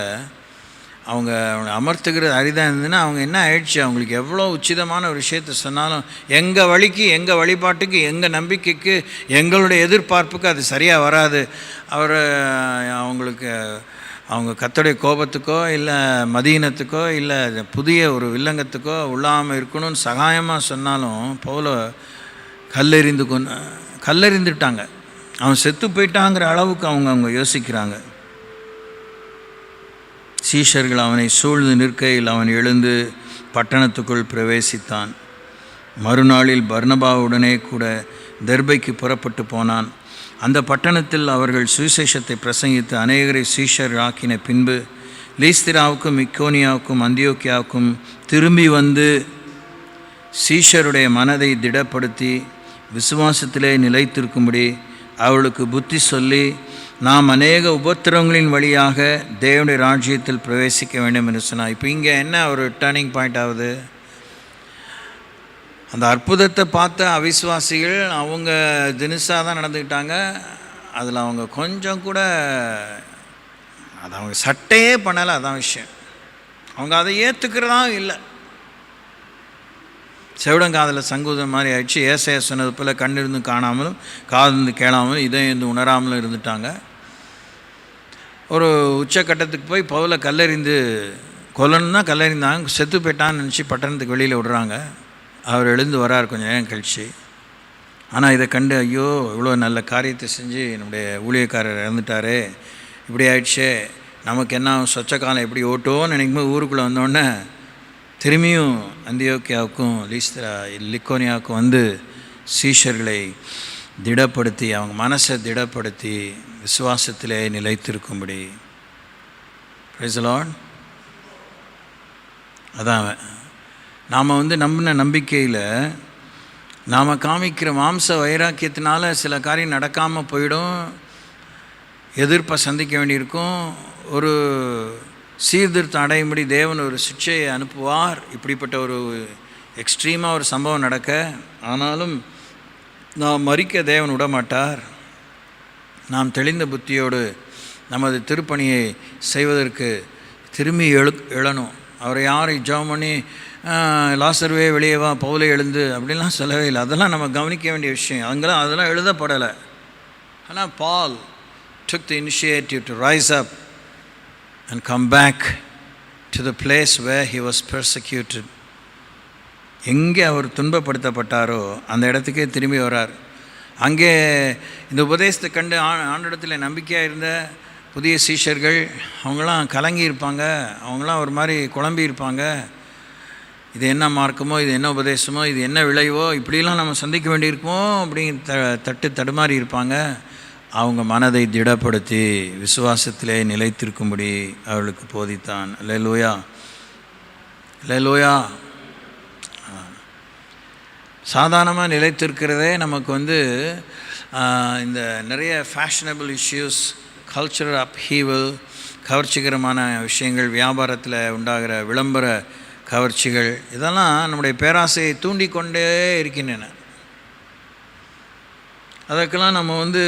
அவங்க அமர்த்துக்கிறது அரிதாக இருந்ததுன்னா அவங்க என்ன ஆயிடுச்சு, அவங்களுக்கு எவ்வளோ உச்சிதமான ஒரு விஷயத்தை சொன்னாலும் எங்கள் வழிக்கு, எங்கள் வழிபாட்டுக்கு, எங்கள் நம்பிக்கைக்கு, எங்களுடைய எதிர்பார்ப்புக்கு அது சரியாக வராது. அவங்களுக்கு அவங்க கர்த்தருடைய கோபத்துக்கோ இல்லை மதீனத்துக்கோ இல்லை புதிய ஒரு வில்லங்கத்துக்கோ உள்ளாமல் இருக்கணும்னு சகாயமாக சொன்னாலும் பவுலை கல்லெறிந்துட்டாங்க. அவன் செத்து போயிட்டாங்கிற அளவுக்கு அவங்க யோசிக்கிறாங்க. சீஷர்கள் அவனை சூழ்ந்து நிற்கையில் அவன் எழுந்து பட்டணத்துக்குள் பிரவேசித்தான். மறுநாளில் பர்னபாவுடனே கூட தெர்பைக்கு புறப்பட்டு போனான். அந்த பட்டணத்தில் அவர்கள் சுவிசேஷத்தை பிரசங்கித்து அநேகரை சீஷர் ஆக்கின பின்பு லீஸ்திராவுக்கும் இக்கோனியாவுக்கும் அந்தியோக்கியாவுக்கும் திரும்பி வந்து சீஷருடைய மனதை திடப்படுத்தி விசுவாசத்திலே நிலைத்திருக்கும்படி அவளுக்கு புத்தி சொல்லி நாம் அநேக உபத்திரவங்களின் வழியாக தேவனுடைய ராஜ்யத்தில் பிரவேசிக்க வேண்டும் என்று சொன்னார். இப்போ இங்கே என்ன ஒரு டர்னிங் பாயிண்ட் ஆகுது? அந்த அற்புதத்தை பார்த்த அவிசுவாசிகள் அவங்க தினுசாக தான் நடந்துக்கிட்டாங்க. அதில் அவங்க கொஞ்சம் கூட அதை அவங்க சட்டையே பண்ணலை, அதான் விஷயம். அவங்க அதை ஏற்றுக்கிறதா இல்லை. செவிடங்காதில் சங்கூதம் மாதிரி ஆயிடுச்சு. ஏசையா சொன்னது போல் கண்ணிருந்து காணாமலும் காதிருந்து கேளாமலும் இதயம் இருந்து உணராமலும் இருந்துட்டாங்க. ஒரு உச்சக்கட்டத்துக்கு போய் பவுலை கல்லறிந்து கொல்லணும் தான் கல்லறிந்தாங்க. செத்து போயிட்டான்னு நினச்சி பட்டணத்துக்கு வெளியில் விடுறாங்க. அவர் எழுந்து வரார் கொஞ்சம் நேரம் கழிச்சு. ஆனால் இதை கண்டு ஐயோ இவ்வளோ நல்ல காரியத்தை செஞ்சு நம்முடைய ஊழியக்காரர் இறந்துட்டாரே, இப்படி ஆயிடுச்சே, நமக்கு என்ன சொச்ச காலம் எப்படி ஓட்டோன்னு நினைக்கும்போது ஊருக்குள்ளே வந்தோடனே திரும்பியும் அந்தியோக்கியாவுக்கும் லிக்கோனியாவுக்கும் வந்து சீஷர்களை திடப்படுத்தி அவங்க மனசை திடப்படுத்தி விசுவாசத்திலே நிலைத்திருக்கும்படி. Praise the Lord. அதான் நாம் நம்பின நம்பிக்கையில் நாம் காமிக்கிற மாம்ச வைராக்கியத்தினால சில காரியம் நடக்காமல் போயிடும், எதிர்ப்பை சந்திக்க வேண்டியிருக்கும், ஒரு சீர்திருத்தம் அடையும்படி தேவன் ஒரு சிக்ஷையை அனுப்புவார். இப்படிப்பட்ட ஒரு எக்ஸ்ட்ரீமாக ஒரு சம்பவம் நடக்க, ஆனாலும் நாம் மறிக்க தேவன் விடமாட்டார். நாம் தெளிந்த புத்தியோடு நமது திருப்பணியை செய்வதற்கு திரும்பி எழணும். அவரை யாரை ஜெபம் பண்ணி லாசர்வே வெளியே வா பவுலை எழுந்து அப்படின்லாம் சொல்லவே இல்லை. அதெல்லாம் நம்ம கவனிக்க வேண்டிய விஷயம். அதெல்லாம் எழுதப்படலை. ஆனால் பால் took the initiative to rise up and come back to the place where he was persecuted. எங்கே அவர் துன்பப்படுத்தப்பட்டாரோ அந்த இடத்துக்கே திரும்பி வரார். அங்கே இந்த உபதேசத்தை கண்டு ஆண்டிடத்தில் நம்பிக்கையாக இருந்த புதிய சீஷர்கள் அவங்களாம் கலங்கி இருப்பாங்க, அவங்களாம் ஒரு மாதிரி குழம்பி இருப்பாங்க. இது என்ன மார்க்கமோ, இது என்ன உபதேசமோ, இது என்ன விளைவோ, இப்படிலாம் நம்ம சந்திக்க வேண்டியிருக்குமோ அப்படின்னு தடுமாறி இருப்பாங்க. அவங்க மனதை திடப்படுத்தி விசுவாசத்திலே நிலைத்திருக்கும்படி அவர்களுக்கு போதித்தான். அல்லேலூயா, அல்லேலூயா. சாதாரணமாக நிலைத்திருக்கிறதே நமக்கு இந்த நிறைய ஃபேஷனபிள் இஷ்யூஸ், கல்ச்சரல் அப்ஹீவல், கவர்ச்சிகரமான விஷயங்கள், வியாபாரத்தில் உண்டாகிற விளம்பர கவர்ச்சிகள், இதெல்லாம் நம்முடைய பேராசையை தூண்டிக்கொண்டே இருக்கின்றன. அதற்கெல்லாம் நம்ம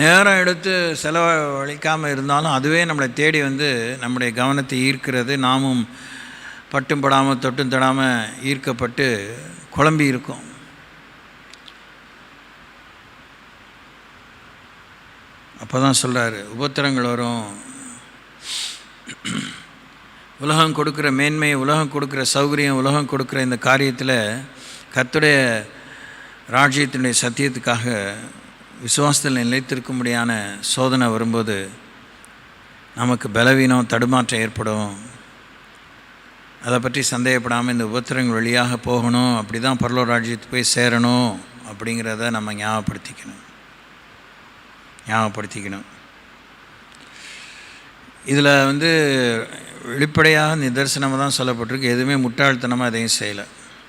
நேரம் எடுத்து செலவழிக்காமல் இருந்தாலும் அதுவே நம்மளை தேடி நம்முடைய கவனத்தை ஈர்க்கிறது. நாமும் பட்டும் படாமல் தொட்டும் தொடாமல் ஈர்க்கப்பட்டு குழம்பி இருக்கோம். அப்போ தான் சொல்கிறாரு, உபத்திரங்கள் வரும், உலகம் கொடுக்குற மேன்மை, உலகம் கொடுக்குற சௌகரியம், உலகம் கொடுக்குற இந்த காரியத்தில் கர்த்தருடைய ராஜ்யத்தினுடைய சத்தியத்துக்காக விசுவாசத்தில் நிலைத்திருக்கும்படியான சோதனை வரும்போது நமக்கு பலவீனம், தடுமாற்றம் ஏற்படும். அதை பற்றி சந்தேகப்படாமல் இந்த உபத்திரங்கள் வழியாக போகணும், அப்படி தான் பரலோக ராஜ்யத்துக்கு போய் சேரணும் அப்படிங்கிறத நம்ம ஞாபகப்படுத்திக்கணும். இதில் வெளிப்படையாக நிதர்சனமாக தான் சொல்லப்பட்டிருக்கு. எதுவுமே முட்டாள்தனமாக எதையும் செய்யலை.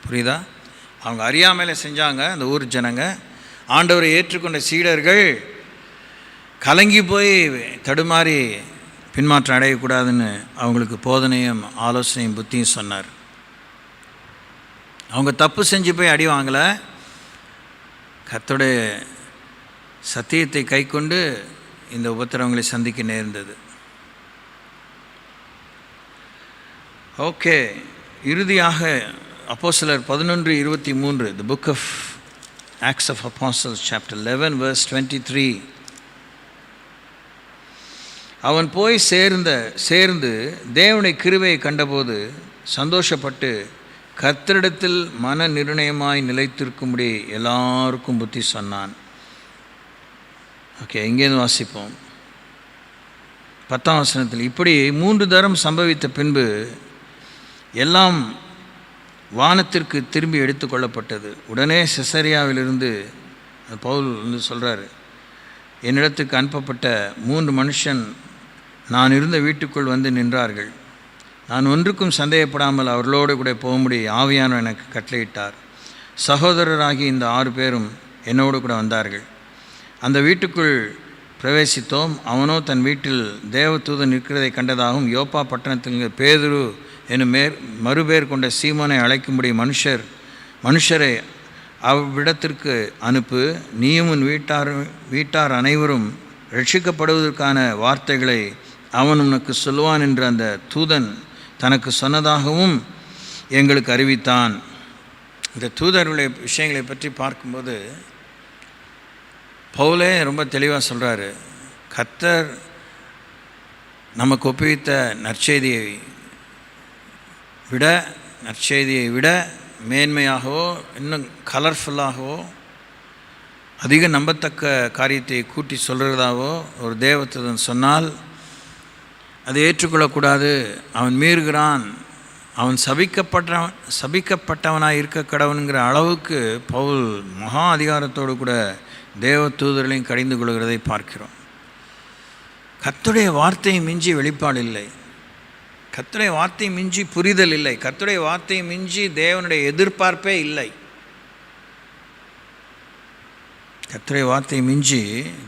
புரியுதா? அவங்க அறியாமையில் செஞ்சாங்க. அந்த ஊர் ஜனங்க, ஆண்டவரை ஏற்றுக்கொண்ட சீடர்கள் கலங்கி போய் தடுமாறி பின்மாற்றம் அடையக்கூடாதுன்னு அவங்களுக்கு போதனையும் ஆலோசனையும் புத்தியும் சொன்னார். அவங்க தப்பு செஞ்சு போய் அடி வாங்கலை, கர்த்தருடைய சத்தியத்தை கைக்கொண்டு இந்த உபத்திரவங்களை சந்திக்க நேர்ந்தது. ஓகே, இறுதியாக அப்போஸ்தலர் 11:23, the book of Acts of Apostles chapter 11 verse 23. அவன் போய் சேர்ந்து தேவனுடைய கிருபையை கண்டபோது சந்தோஷப்பட்டு கர்த்தரிடத்தில் மன நிர்ணயமாய் நிலைத்திருக்கும்படி எல்லாருக்கும் புத்தி சொன்னான். ஓகே, இங்கேருந்து வாசிப்போம். 10ஆம் வசனத்தில், இப்படி 3 தரம் சம்பவித்த பின்பு எல்லாம் வானத்திற்கு திரும்பி எடுத்து கொள்ளப்பட்டது. உடனே செசரியாவிலிருந்து பவுல் சொல்கிறாரு, என்னிடத்துக்கு அனுப்பப்பட்ட 3 மனுஷன் நான் இருந்த வீட்டுக்குள் நின்றார்கள். நான் ஒன்றுக்கும் சந்தேகப்படாமல் அவர்களோடு கூட போகும்படி ஆவியானவர் எனக்கு கட்டளையிட்டார். சகோதரராகி இந்த 6 பேரும் என்னோடு கூட வந்தார்கள். அந்த வீட்டுக்குள் பிரவேசித்தோம். அவனோ தன் வீட்டில் தேவதூதன் நிற்கிறதை கண்டதாகவும், யோப்பா பட்டணத்தில் பேதுரு என்னும் மறுபேர் கொண்ட சீமோனை அழைக்கும்படி மனுஷரை அவ்விடத்திற்கு அனுப்பு, நீயும் உன் வீட்டார் அனைவரும் ரட்சிக்கப்படுவதற்கான வார்த்தைகளை அவன் உனக்கு சொல்லுவான் என்று அந்த தூதன் தனக்கு சொன்னதாகவும் எங்களுக்கு அறிவித்தான். இந்த தூதர்களுடைய விஷயங்களை பற்றி பார்க்கும்போது பவுலே ரொம்ப தெளிவாக சொல்கிறாரு. கர்த்தர் நமக்கு ஒப்புவித்த நற்செய்தியை விட மேன்மையாகவோ இன்னும் கலர்ஃபுல்லாகவோ அதிக நம்பத்தக்க காரியத்தை கூட்டி சொல்கிறதாவோ ஒரு தேவதூதன் சொன்னால் அதை ஏற்றுக்கொள்ளக்கூடாது. அவன் மீறுகிறான், அவன் சபிக்கப்பட்டவனாக இருக்க கடவுனுங்கிற அளவுக்கு பவுல் மகா அதிகாரத்தோடு கூட தேவதூதர்களையும் கடிந்து கொள்கிறதை பார்க்கிறோம். கர்த்தருடைய வார்த்தையை மிஞ்சி வெளிப்பாடு இல்லை, கர்த்தருடைய வார்த்தையை மிஞ்சி புரிதல் இல்லை, கர்த்தருடைய வார்த்தையை மிஞ்சி தேவனுடைய எதிர்பார்ப்பே இல்லை. கர்த்தருடைய வார்த்தையை மிஞ்சி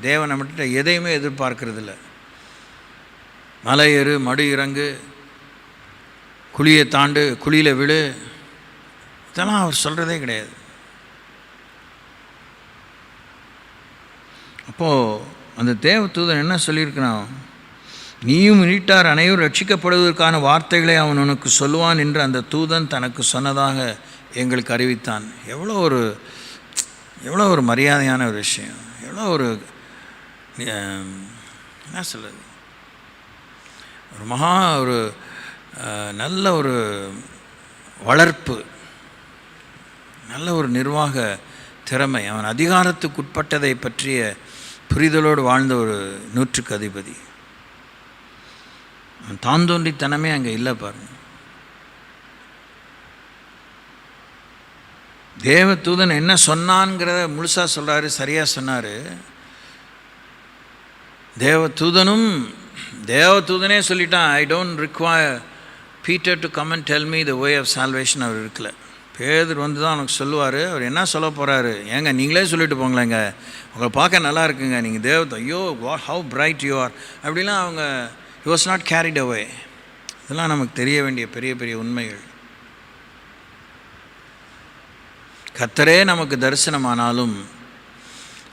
தேவன் நம்மகிட்ட எதையுமே எதிர்பார்க்கறது இல்லை. மலை ஏறு, மடு இறங்கு, குழியை தாண்டு, குழியில் விழு, இதெல்லாம் அவர் சொல்கிறதே கிடையாது. அப்போது அந்த தேவதூதன் என்ன சொல்லியிருக்கிறான், நீயும் வீட்டார் அனைவரும் ரட்சிக்கப்படுவதற்கான வார்த்தைகளை அவன் உனக்கு சொல்லுவான் என்று அந்த தூதன் தனக்கு சொன்னதாக எங்களுக்கு அறிவித்தான். எவ்வளோ ஒரு மரியாதையான ஒரு விஷயம், எவ்வளோ ஒரு என்ன சொல்லுது, ஒரு மகா ஒரு நல்ல ஒரு வளர்ப்பு, நல்ல ஒரு நிர்வாக திறமை, அவன் அதிகாரத்துக்குட்பட்டதை பற்றிய புரிதலோடு வாழ்ந்த ஒரு 100க்கு அதிபதி. அவன் தாந்தோன்றித்தனமே அங்கே இல்லை பாருங்க. தேவதூதன் என்ன சொன்னான்ங்கிறத முழுசாக சொல்கிறாரு, சரியாக சொன்னார். தேவதூதனே சொல்லிட்டான், I don't require Peter to come and tell me the way of salvation. அவர் இருக்கல, பேதர் வந்து தான் அவனுக்கு சொல்லுவார். அவர் என்ன சொல்ல போகிறாரு, ஏங்க நீங்களே சொல்லிட்டு போங்களேங்க, உங்களை பார்க்க நல்லா இருக்குங்க, நீங்கள் ஐயோ ஹவு பிரைட் யூ ஆர் அப்படிலாம் அவங்க he was not carried away. இதெல்லாம் நமக்கு தெரிய வேண்டிய பெரிய பெரிய உண்மைகள். கர்த்தரே நமக்கு தரிசனமானாலும்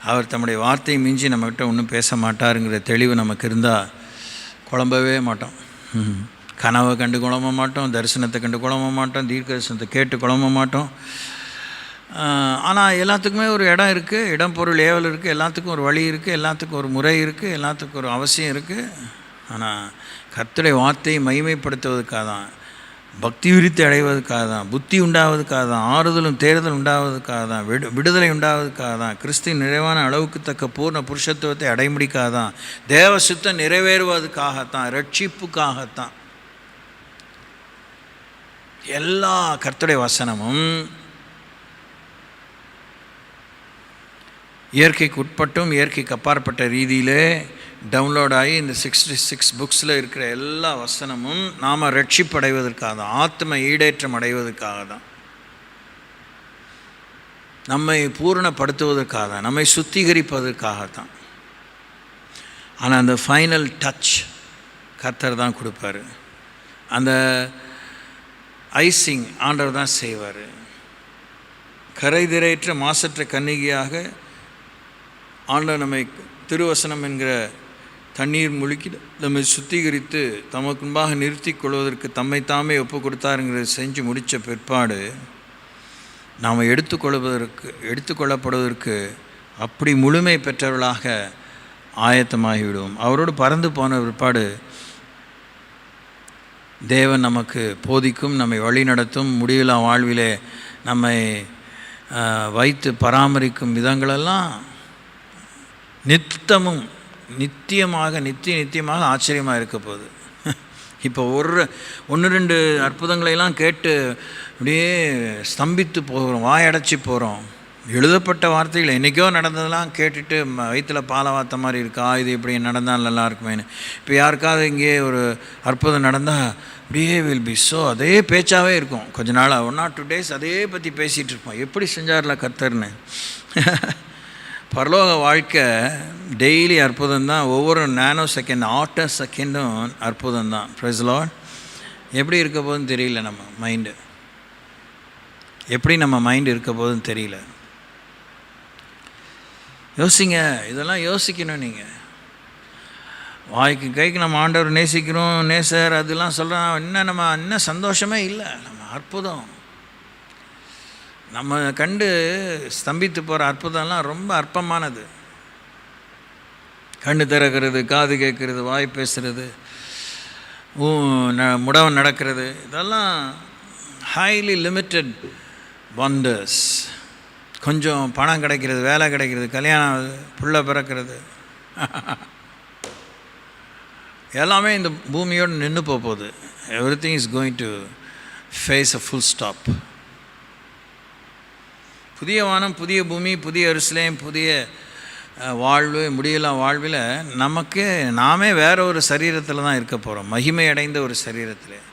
அவர் தம்முடைய வார்த்தையை மிஞ்சி நம்மகிட்ட ஒன்றும் பேச மாட்டாருங்கிற தெளிவு நமக்கு இருந்தால் குழம்பவே மாட்டோம். கனவை கண்டு குழம்ப மாட்டோம், தரிசனத்தை கண்டு குழம்ப மாட்டோம், தீர்க்க தரிசனத்தை கேட்டு குழம்ப மாட்டோம். ஆனால் எல்லாத்துக்குமே ஒரு இடம் இருக்குது, இடம் பொருள் ஏவல் இருக்குது, எல்லாத்துக்கும் ஒரு வழி இருக்குது, எல்லாத்துக்கும் ஒரு முறை இருக்குது, எல்லாத்துக்கும் ஒரு அவசியம் இருக்குது. ஆனால் கர்த்தருடைய வார்த்தையை மகிமைப்படுத்துவதற்காக தான், பக்தி விருத்தி அடைவதற்காக தான், புத்தி உண்டாவதுக்காக தான், ஆறுதலும் தேறுதல் உண்டாவதுக்காக தான், விடுதலை உண்டாவதுக்காக தான், கிறிஸ்துவின் நிறைவான அளவுக்கு தக்க பூர்ண புருஷத்துவத்தை அடைமுடிக்காக தான், தேவ சுத்தம் நிறைவேறுவதற்காகத்தான், ரட்சிப்புக்காகத்தான். எல்லா கர்த்தருடைய வசனமும் இயற்கைக்கு உட்பட்டும் இயற்கைக்கு அப்பாற்பட்ட ரீதியிலே டவுன்லோட் ஆகி இந்த 66 புக்ஸில் இருக்கிற எல்லா வசனமும் நாம் ரட்சிப்படைவதற்காக தான், ஆத்ம ஈடேற்றம் அடைவதற்காக தான், நம்மை பூரணப்படுத்துவதற்காக தான், நம்மை சுத்திகரிப்பதற்காகத்தான். ஆனால் அந்த ஃபைனல் டச் கர்த்தர் தான் கொடுப்பார். அந்த ஐசிங் ஆண்டவர் தான் செய்வார். கரைதிரையற்ற மாசற்ற கன்னிகையாக ஆண்டவர் நம்மை திருவசனம் என்கிற தண்ணீர் முழுக்கி நம்மை சுத்திகரித்து தமக்கு முன்பாக நிறுத்தி கொள்வதற்கு தம்மை தாமே ஒப்பு கொடுத்தாருங்கிறத செஞ்சு முடித்த பிற்பாடு நாம் எடுத்துக்கொள்ளப்படுவதற்கு அப்படி முழுமை பெற்றவர்களாக ஆயத்தமாகிவிடுவோம். அவரோடு பறந்து போன பிற்பாடு தேவன் நமக்கு போதிக்கும், நம்மை வழி நடத்தும், முடிவில்லா வாழ்விலே நம்மை வைத்து பராமரிக்கும் விதங்களெல்லாம் நித்தியமாக ஆச்சரியமாக இருக்க போகுது. இப்போ ஒன்று ரெண்டு அற்புதங்களையெல்லாம் கேட்டு அப்படியே ஸ்தம்பித்து போகிறோம், வாயடைச்சி போகிறோம். எழுதப்பட்ட வார்த்தைகள் என்றைக்கோ நடந்ததெல்லாம் கேட்டுட்டு வயிற்றில் பாலை வார்த்த மாதிரி இருக்கா, இது இப்படி நடந்தால் நல்லா இருக்குமேனு. இப்போ யாருக்காவது இங்கே ஒரு அற்புதம் நடந்தால் அப்படியே வில் பி ஸோ அதே பேச்சாகவே இருக்கும். கொஞ்ச நாளாக 1 or 2 days அதே பற்றி பேசிகிட்டு இருப்போம், எப்படி செஞ்சார்ல கர்த்தர்னு. பரலோக வாழ்க்கை டெய்லி அற்புதம் தான், ஒவ்வொரு நானோ செகண்ட் ஆட்டர் செகண்டும் அற்புதம் தான். Praise the Lord. எப்படி இருக்க போதுன்னு தெரியல, நம்ம மைண்டு இருக்க போதுன்னு தெரியல. யோசிங்க, இதெல்லாம் யோசிக்கணும். நீங்கள் வாய்க்கு கைக்கு நம்ம ஆண்டவர் நேசிக்கிறோம், நேசர் அதெல்லாம் சொல்கிறோம், இன்னும் சந்தோஷமே இல்லை. நம்ம அற்புதம் நம்ம கண்டு ஸ்தம்பித்து போகிற அற்புதம்லாம் ரொம்ப அற்பமானது. கண்ணு திறக்கிறது, காது கேட்குறது, வாய் பேசுகிறது, முடவன் நடக்கிறது, இதெல்லாம் ஹைலி லிமிட்டட் வண்டர்ஸ். கொஞ்சம் பணம் கிடைக்கிறது, வேலை கிடைக்கிறது, கல்யாணம், புள்ள பிறக்கிறது, எல்லாமே இந்த பூமியோடு நின்று போகுது. Everything is going to face a full stop. புதிய வானம், புதிய பூமி, புதிய எருசலேம், புதிய வாழ்வு, முடியலாம் வாழ்வில் நாமே வேற ஒரு சரீரத்தில் தான் இருக்க போகிறோம். மகிமை அடைந்த ஒரு சரீரத்தில்,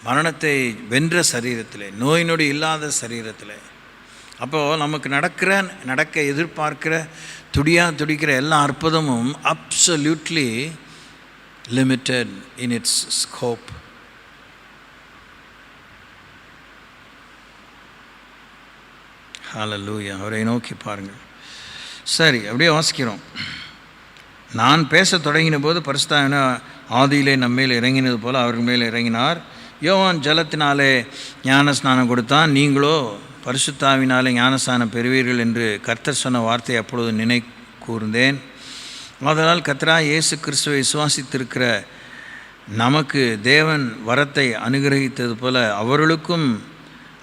மரணத்தை வென்ற சரீரத்தில், நோய் நொடி இல்லாத சரீரத்தில். அப்போது நமக்கு நடக்க எதிர்பார்க்கிற துடிக்கிற எல்லா அற்புதமும் absolutely limited in its scope. Hallelujah. அவரை நோக்கி பாருங்கள். சரி, அப்படியே வாசிக்கிறோம். நான் பேச தொடங்கின போது பரிசுத்த ஆதியிலே நம்மேல் இறங்கினது போல் அவர்கள் மேல் இறங்கினார். யோவான் ஜலத்தினாலே ஞானஸ்நானம் கொடுத்தான், நீங்களோ பரிசுத்தாவினாலே ஞானஸ்நானம் பெறுவீர்கள் என்று கர்த்தர் சொன்ன வார்த்தை அப்பொழுது நினை கூர்ந்தேன். அதனால் கர்த்தராகிய இயேசு கிறிஸ்துவை விசுவாசித்திருக்கிற நமக்கு தேவன் வரத்தை அனுகிரகித்தது போல அவர்களுக்கும்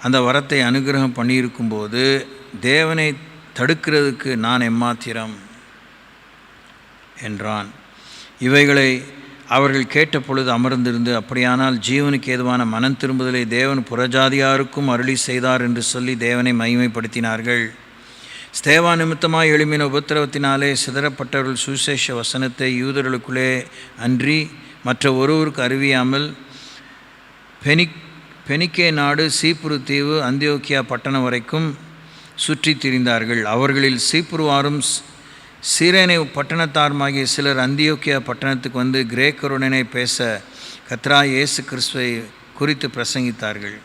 அந்த வரத்தை அனுகிரகம் பண்ணியிருக்கும்போது தேவனை தடுக்கிறதுக்கு நான் எம்மாத்திரம் என்றான். இவைகளை அவர்கள் கேட்ட பொழுது அமர்ந்திருந்து, அப்படியானால் ஜீவனுக்கு ஏதுவான மனம் திரும்புதலை தேவன் புறஜாதியாருக்கும் அருளி செய்தார் என்று சொல்லி தேவனை மகிமைப்படுத்தினார்கள். ஸ்தேவா நிமித்தமாய் எழும்பின உபத்திரவத்தினாலே சிதறப்பட்டவர்கள் சுவிசேஷ வசனத்தை யூதர்களுக்குள்ளே அன்றி மற்ற ஒருவருக்கு அறிவியாமல் பெனிக்கே நாடு, சீப்புரு தீவு, அந்தியோக்கியா பட்டணம் வரைக்கும் சுற்றி திரிந்தார்கள். அவர்களில் சீப்புருவாரும் சீரேனை பட்டணத்தாருமாகிய சிலர் அந்தியோக்கியா பட்டணத்துக்கு வந்து கிரேக்கருடனே பேச கர்த்தராகிய இயேசு கிறிஸ்துவை குறித்து பிரசங்கித்தார்கள்.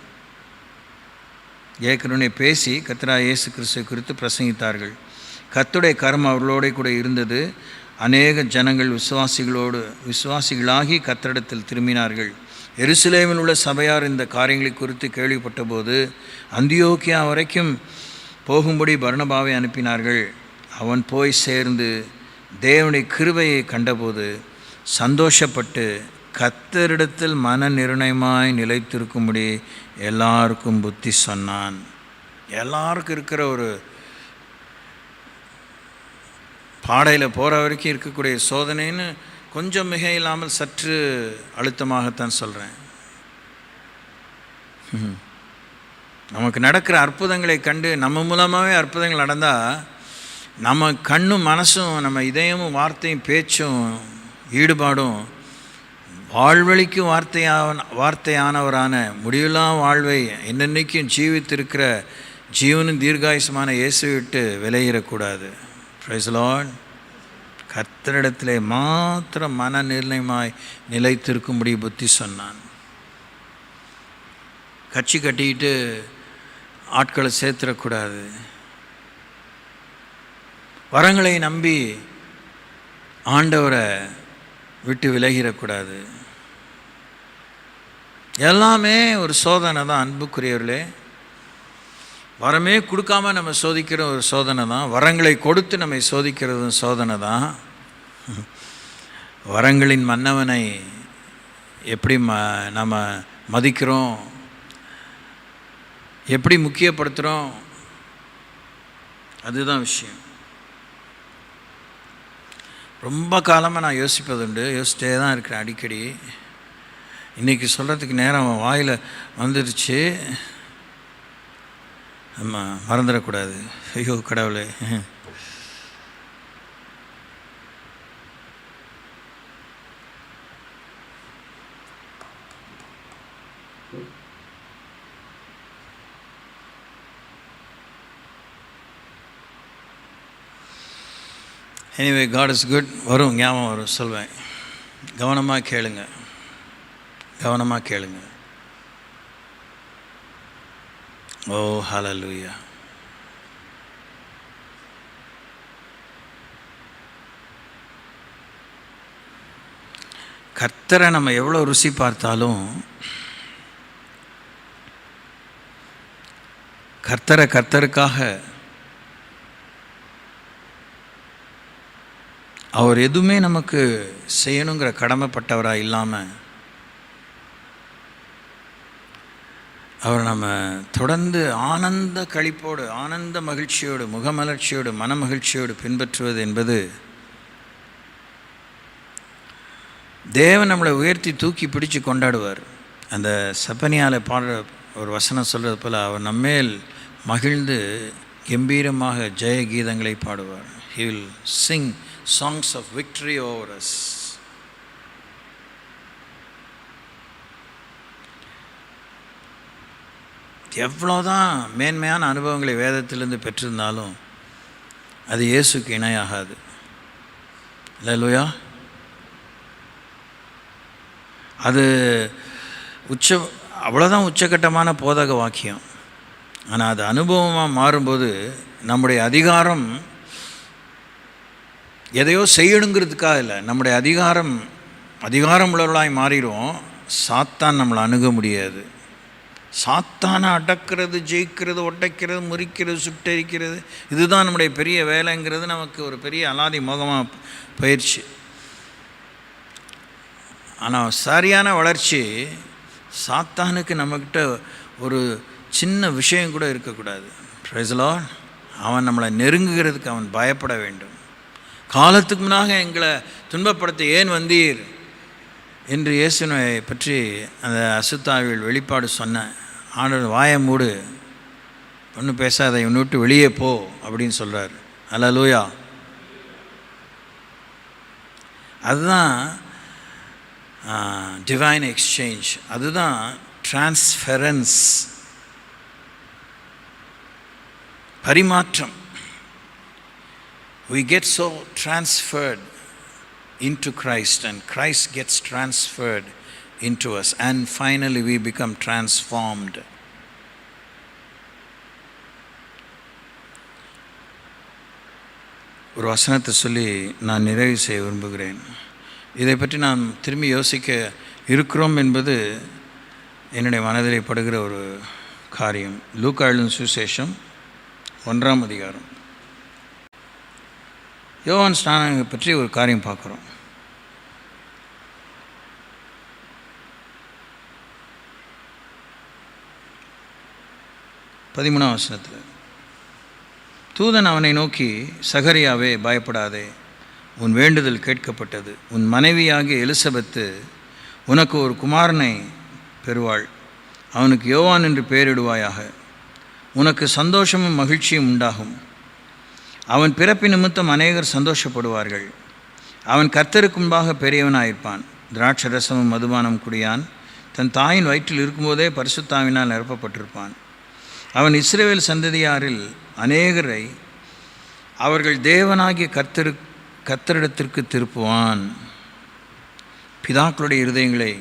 கிரேக்கருடனே பேசி கர்த்தராகிய இயேசு கிறிஸ்துவை குறித்து பிரசங்கித்தார்கள். கர்த்தருடைய கரம் அவர்களோட கூட இருந்தது. அநேக ஜனங்கள் விசுவாசிகளாகி கர்த்தரிடத்தில் திரும்பினார்கள். எருசலேமில் உள்ள சபையார் இந்த காரியங்களை குறித்து கேள்விப்பட்ட போது அந்தியோக்கியா வரைக்கும் போகும்படி பர்னபாவை அனுப்பினார்கள். அவன் போய் சேர்ந்து தேவனுடைய கிருபையை கண்டபோது சந்தோஷப்பட்டு கர்த்தரிடத்தில் மன நிர்ணயமாய் நிலைத்திருக்கும்படி எல்லாருக்கும் புத்தி சொன்னான். எல்லாருக்கும் இருக்கிற ஒரு பாடையில் போகிற வரைக்கும் இருக்கக்கூடிய சோதனைன்னு கொஞ்சம் மிக இல்லாமல் சற்று அழுத்தமாகத்தான் சொல்கிறேன். நமக்கு நடக்கிற அற்புதங்களை கண்டு நம்ம மூலமாகவே அற்புதங்கள் நடந்தால் நம்ம கண்ணும் மனசும் நம்ம இதயமும் வார்த்தையும் பேச்சும் ஈடுபாடும் வாழ்வழிக்கு வார்த்தையானவரான முடிவில்லா வாழ்வை என்னென்னைக்கும் ஜீவித்திருக்கிற ஜீவனும் தீர்காயுசமான இயேசு விட்டு விலகிடக்கூடாது. Praise the Lord. கர்த்தரிடத்திலே மாத்திரம் மன நிர்ணயமாய் நிலைத்திருக்கும்படி புத்தி சொன்னான். கட்சி கட்டிக்கிட்டு ஆட்களை சேர்த்துடக்கூடாது. வரங்களை நம்பி ஆண்டவரை விட்டு விலகிடக்கூடாது. எல்லாமே ஒரு சோதனை தான் அன்புக்குரியவர்களே. வரமே கொடுக்காம நம்ம சோதிக்கிற ஒரு சோதனை தான். வரங்களை கொடுத்து நம்மை சோதிக்கிறதும் சோதனை தான். வரங்களின் மன்னவனை எப்படி நம்ம மதிக்கிறோம், எப்படி முக்கியப்படுத்துகிறோம், அதுதான் விஷயம். ரொம்ப காலமாக நான் யோசிப்பதுண்டு, யோசிச்சிட்டே தான் இருக்கிறேன் அடிக்கடி. இன்றைக்கி சொல்கிறதுக்கு நேரம் வாயில் வந்துடுச்சு, நம்ம மறந்துடக்கூடாது. ஐயோ கடவுளே. Anyway, God is good. வரும், ஞாபகம் வரும், சொல்வேன். கவனமாக கேளுங்க, கவனமாக கேளுங்க. ஓ ஹல்லேலூயா. கர்த்தரை நம்ம எவ்வளோ ருசி பார்த்தாலும் கர்த்தருக்காக அவர் எதுவுமே நமக்கு செய்யணுங்கிற கடமைப்பட்டவராக இல்லாமல் அவர் நம்ம தொடர்ந்து ஆனந்த களிப்போடு, ஆனந்த மகிழ்ச்சியோடு, முகமலர்ச்சியோடு, மனமகிழ்ச்சியோடு பின்பற்றுவது என்பது, தேவன் நம்மளை உயர்த்தி தூக்கி பிடிச்சு கொண்டாடுவார். அந்த சப்பனியால் பாடுற ஒரு வசனம் சொல்கிறது போல், அவர் நம்மேல் மகிழ்ந்து கம்பீரமாக ஜெய கீதங்களை பாடுவார். He will sing songs of victory over us. எவ்வளோதான் மேன்மையான அனுபவங்களை வேதத்திலிருந்து பெற்றிருந்தாலும் அது இயேசுக்கு இணையாகாது. அல்லேலூயா. அது அவ்வளோதான் உச்சகட்டமான போதக வாக்கியம். ஆனால் அது அனுபவமாக மாறும்போது நம்முடைய அதிகாரம் எதையோ செய்யணுங்கிறதுக்காக இல்லை, நம்முடைய அதிகாரம் உள்ளவர்களாய் மாறிடும். சாத்தான் நம்மளை அணுக முடியாது. சாத்தானை அடக்கிறது, ஜெயிக்கிறது, ஒட்டைக்கிறது, முறிக்கிறது, சுட்டரிக்கிறது, இதுதான் நம்முடைய பெரிய வேலைங்கிறது நமக்கு ஒரு பெரிய அலாதி மோகமாக பயிற்சி. ஆனால் சரியான வளர்ச்சி, சாத்தானுக்கு நம்மக்கிட்ட ஒரு சின்ன விஷயம் கூட இருக்கக்கூடாது. Praise the Lord. அவன் நம்மளை நெருங்குகிறதுக்கு அவன் பயப்பட வேண்டும். காலத்துக்கு முன்னாக எங்களை துன்பப்படுத்த ஏன் வந்தீர் என்று இயேசுவை பற்றி அந்த அசுத்தாவிகள் வெளிப்பாடு சொன்ன ஆண்டவர் வாயை மூடு, ஒன்றும் பேசாத, இவனை விட்டு வெளியே போ அப்படின்னு சொல்கிறார். அல்லேலூயா. அதுதான் டிவைன் எக்ஸ்சேஞ்ச், அதுதான் டிரான்ஸ்ஃபரன்ஸ், பரிமாற்றம். We get so transferred into Christ and Christ gets transferred into us and finally we become transformed. ஒரு வசனத்தை சொல்லி நான் நிறைவு செய்ய விரும்புகிறேன். இதை பற்றி நாம் திரும்பி யோசிக்க இருக்கிறோம் என்பது என்னுடைய மனதிலே படுகிற ஒரு காரியம். லூக்கா எழுதின சுவிசேஷம் 1ஆம் அதிகாரம். யோவான் ஸ்நானனை பற்றி ஒரு காரியம் பார்க்குறோம். பதிமூணாம் வசனத்தில் தூதன் அவனை நோக்கி, சகரியாவே பயப்படாதே, உன் வேண்டுதல் கேட்கப்பட்டது. உன் மனைவியாகிய எலிசபெத்து உனக்கு ஒரு குமாரனை பெறுவாள். அவனுக்கு யோவான் என்று பெயரிடுவாயாக. உனக்கு சந்தோஷமும் மகிழ்ச்சியும் உண்டாகும். அவன் பிறப்பு நிமித்தம் அநேகர் சந்தோஷப்படுவார்கள். அவன் கர்த்தருக்கு முன்பாக பெரியவனாயிருப்பான். திராட்சை ரசமும் மதுபானம் குடியான். தன் தாயின் வயிற்றில் இருக்கும்போதே பரிசுத்தாவினால் நிரப்பப்பட்டிருப்பான். அவன் இஸ்ரவேல் சந்ததியாரில் அநேகரை அவர்கள் தேவனாகிய கர்த்தரிடத்திற்கு திருப்புவான். பிதாக்களுடைய இருதயங்களை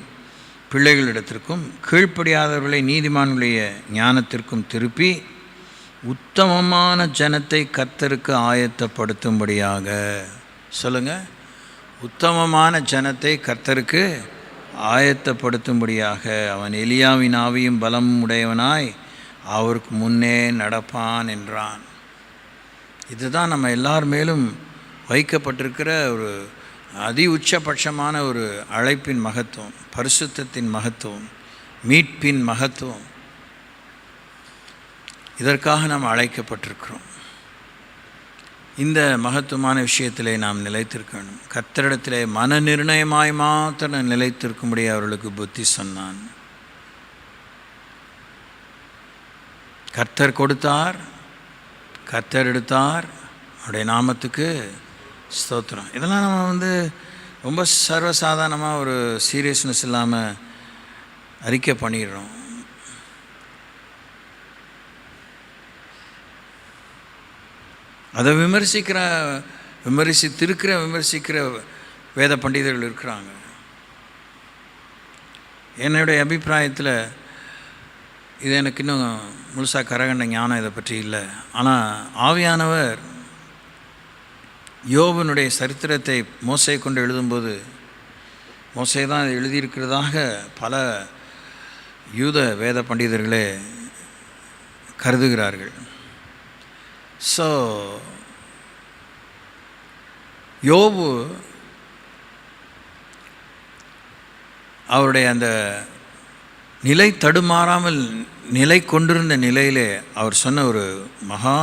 பிள்ளைகளிடத்திற்கும் கீழ்ப்படியாதவர்களை நீதிமான்களுடைய ஞானத்திற்கும் திருப்பி உத்தமமான ஜனத்தை கர்த்தருக்கு ஆயத்தப்படுத்தும்படியாக. சொல்லுங்கள், உத்தமமான ஜனத்தை கர்த்தருக்கு ஆயத்தப்படுத்தும்படியாக அவன் எலியாவின் ஆவியும் பலமும் உடையவனாய் அவருக்கு முன்னே நடப்பான் என்றான். இதுதான் நம்ம எல்லார் மேலும் வைக்கப்பட்டிருக்கிற ஒரு அதி உச்சபட்சமான ஒரு அழைப்பின் மகத்துவம், பரிசுத்தத்தின் மகத்துவம், மீட்பின் மகத்துவம். இதற்காக நாம் அழைக்கப்பட்டிருக்கிறோம். இந்த மகத்துவமான விஷயத்திலே நாம் நிலைத்திருக்கணும். கர்த்தரிடத்திலே மன நிர்ணயமாய் மாத்திரம் நிலைத்திருக்கும்படி அவர்களுக்கு புத்தி சொன்னான். கர்த்தர் கொடுத்தார், கர்த்தர் எடுத்தார், அவருடைய நாமத்துக்கு ஸ்தோத்திரம். இதெல்லாம் நம்ம ரொம்ப சர்வசாதாரணமாக ஒரு சீரியஸ்னஸ் இல்லாமல் அறிக்கை பண்ணிடுறோம். அதை விமர்சிக்கிற வேத பண்டிதர்கள் இருக்கிறாங்க. என்னுடைய அபிப்பிராயத்தில் இது எனக்கு இன்னும் முழுசாக கரகண்ட ஞானம் இதை பற்றி இல்லை. ஆனால் ஆவியானவர் யோபனுடைய சரித்திரத்தை மோசே கொண்டு எழுதும்போது, மோசே தான் அதை எழுதியிருக்கிறதாக பல யூத வேத பண்டிதர்களே கருதுகிறார்கள். ஸோ யோபு அவருடைய அந்த நிலை தடுமாறாமல் நிலை கொண்டிருந்த நிலையிலே அவர் சொன்ன ஒரு மகா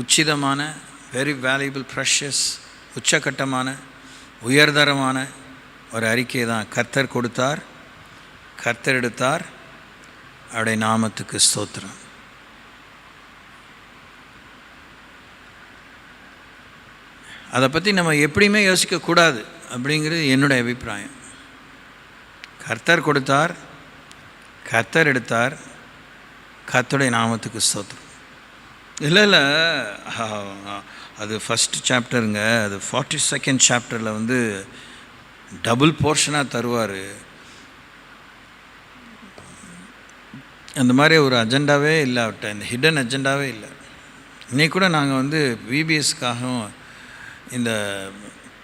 உச்சிதமான, வெரி வேல்யூபிள், ப்ரெஷஸ், உச்சக்கட்டமான, உயர்தரமான ஒரு அறிக்கை தான், கர்த்தர் கொடுத்தார், கர்த்தர் எடுத்தார், அவருடைய நாமத்துக்கு ஸ்தோத்திரம். அதை பற்றி நம்ம எப்படியுமே யோசிக்கக்கூடாது அப்படிங்கிறது என்னுடைய அபிப்பிராயம். கர்த்தர் கொடுத்தார், கர்த்தர் எடுத்தார், கர்த்தருடைய நாமத்துக்கு ஸ்தோத்திரம். இல்லை அது ஃபஸ்ட் சாப்டருங்க. அது 42nd சாப்டரில் டபுள் போர்ஷனாக தருவார். அந்த மாதிரி ஒரு அஜெண்டாவே இல்லை அவர்கிட்ட, இந்த ஹிடன் அஜெண்டாவே இல்லை. இன்றைக்கி கூட நாங்கள் விபிஎஸ்க்காகவும் இந்த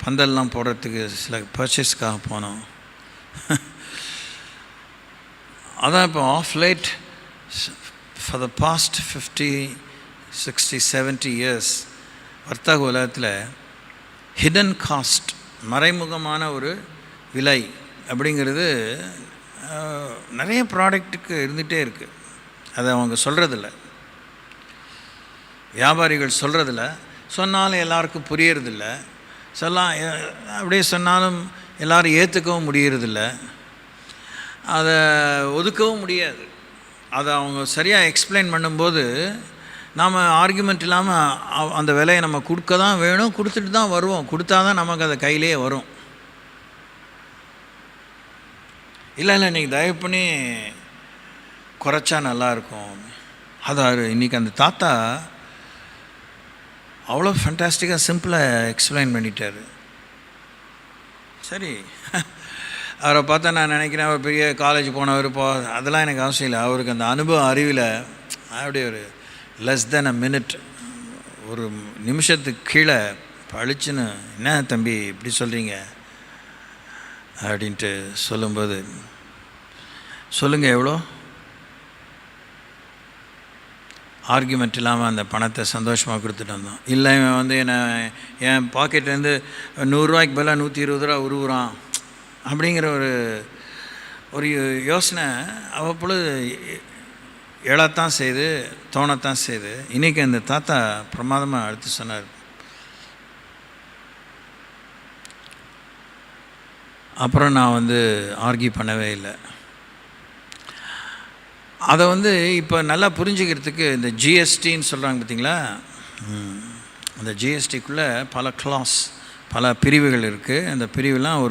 பந்தல்லாம் போடுறதுக்கு சில பர்ச்சேஸ்க்காக போனோம். அதான் இப்போ half light for the past 50, 60, 70 years வர்த்தக உலகத்தில் ஹிடன் காஸ்ட், மறைமுகமான ஒரு விலை அப்படிங்கிறது நிறைய ப்ராடக்ட்டுக்கு இருந்துகிட்டே இருக்குது. அதை அவங்க சொல்கிறதில்ல, வியாபாரிகள் சொல்கிறதில்ல, சொன்னாலும் எல்லாருக்கும் புரியறதில்ல. அப்படியே சொன்னாலும் எல்லோரும் ஏற்றுக்கவும் முடியறதில்ல, அதை ஒதுக்கவும் முடியாது. அதை அவங்க சரியாக எக்ஸ்பிளைன் பண்ணும்போது நாம் ஆர்கியூமெண்ட் இல்லாமல் அந்த விலையை நம்ம கொடுக்க தான் வேணும், கொடுத்துட்டு தான் வருவோம். கொடுத்தா தான் நமக்கு அதை கையிலே வரும். இல்லை இன்றைக்கி தயவு பண்ணி குறைச்சா நல்லாயிருக்கும். அதான் இன்றைக்கி அந்த தாத்தா அவ்வளோ ஃபேண்டாஸ்டிக்காக சிம்பிளாக எக்ஸ்பிளைன் பண்ணிட்டார். சரி, அவரை பார்த்தா நான் நினைக்கிறேன் அவர் பெரிய காலேஜ் போனவர் அதெல்லாம் எனக்கு அவசியம் இல்லை. அவருக்கு அந்த அனுபவம் அறிவில் அப்படியே ஒரு லெஸ் தென் அ மினிட், ஒரு நிமிஷத்துக்கு கீழே பழிச்சுன்னு என்ன தம்பி இப்படி சொல்கிறீங்க அப்படின்ட்டு சொல்லும்போது, சொல்லுங்கள் எவ்வளோ ஆர்கியூமெண்ட் இல்லாமல் அந்த பணத்தை சந்தோஷமாக கொடுத்துட்டு வந்தோம். இல்லை இவன் வந்து என்னை என் பாக்கெட்லேருந்து 100 ரூபாய்க்கு பதிலாக 120 ரூபா உருவுறான் அப்படிங்கிற ஒரு யோசனை அவ்வப்பொழுது எழத்தான் செய்து, தோணத்தான் செய்து. இன்றைக்கி அந்த தாத்தா பிரமாதமாக அடுத்து சொன்னார். அப்புறம் நான் வந்து ஆர்கியூ பண்ணவே இல்லை. அதை வந்து இப்போ நல்லா புரிஞ்சுக்கிறதுக்கு இந்த ஜிஎஸ்டின்னு சொல்கிறாங்க பார்த்தீங்களா, அந்த ஜிஎஸ்டிக்குள்ளே பல கிளாஸ், பல பிரிவுகள் இருக்குது. அந்த பிரிவுலாம்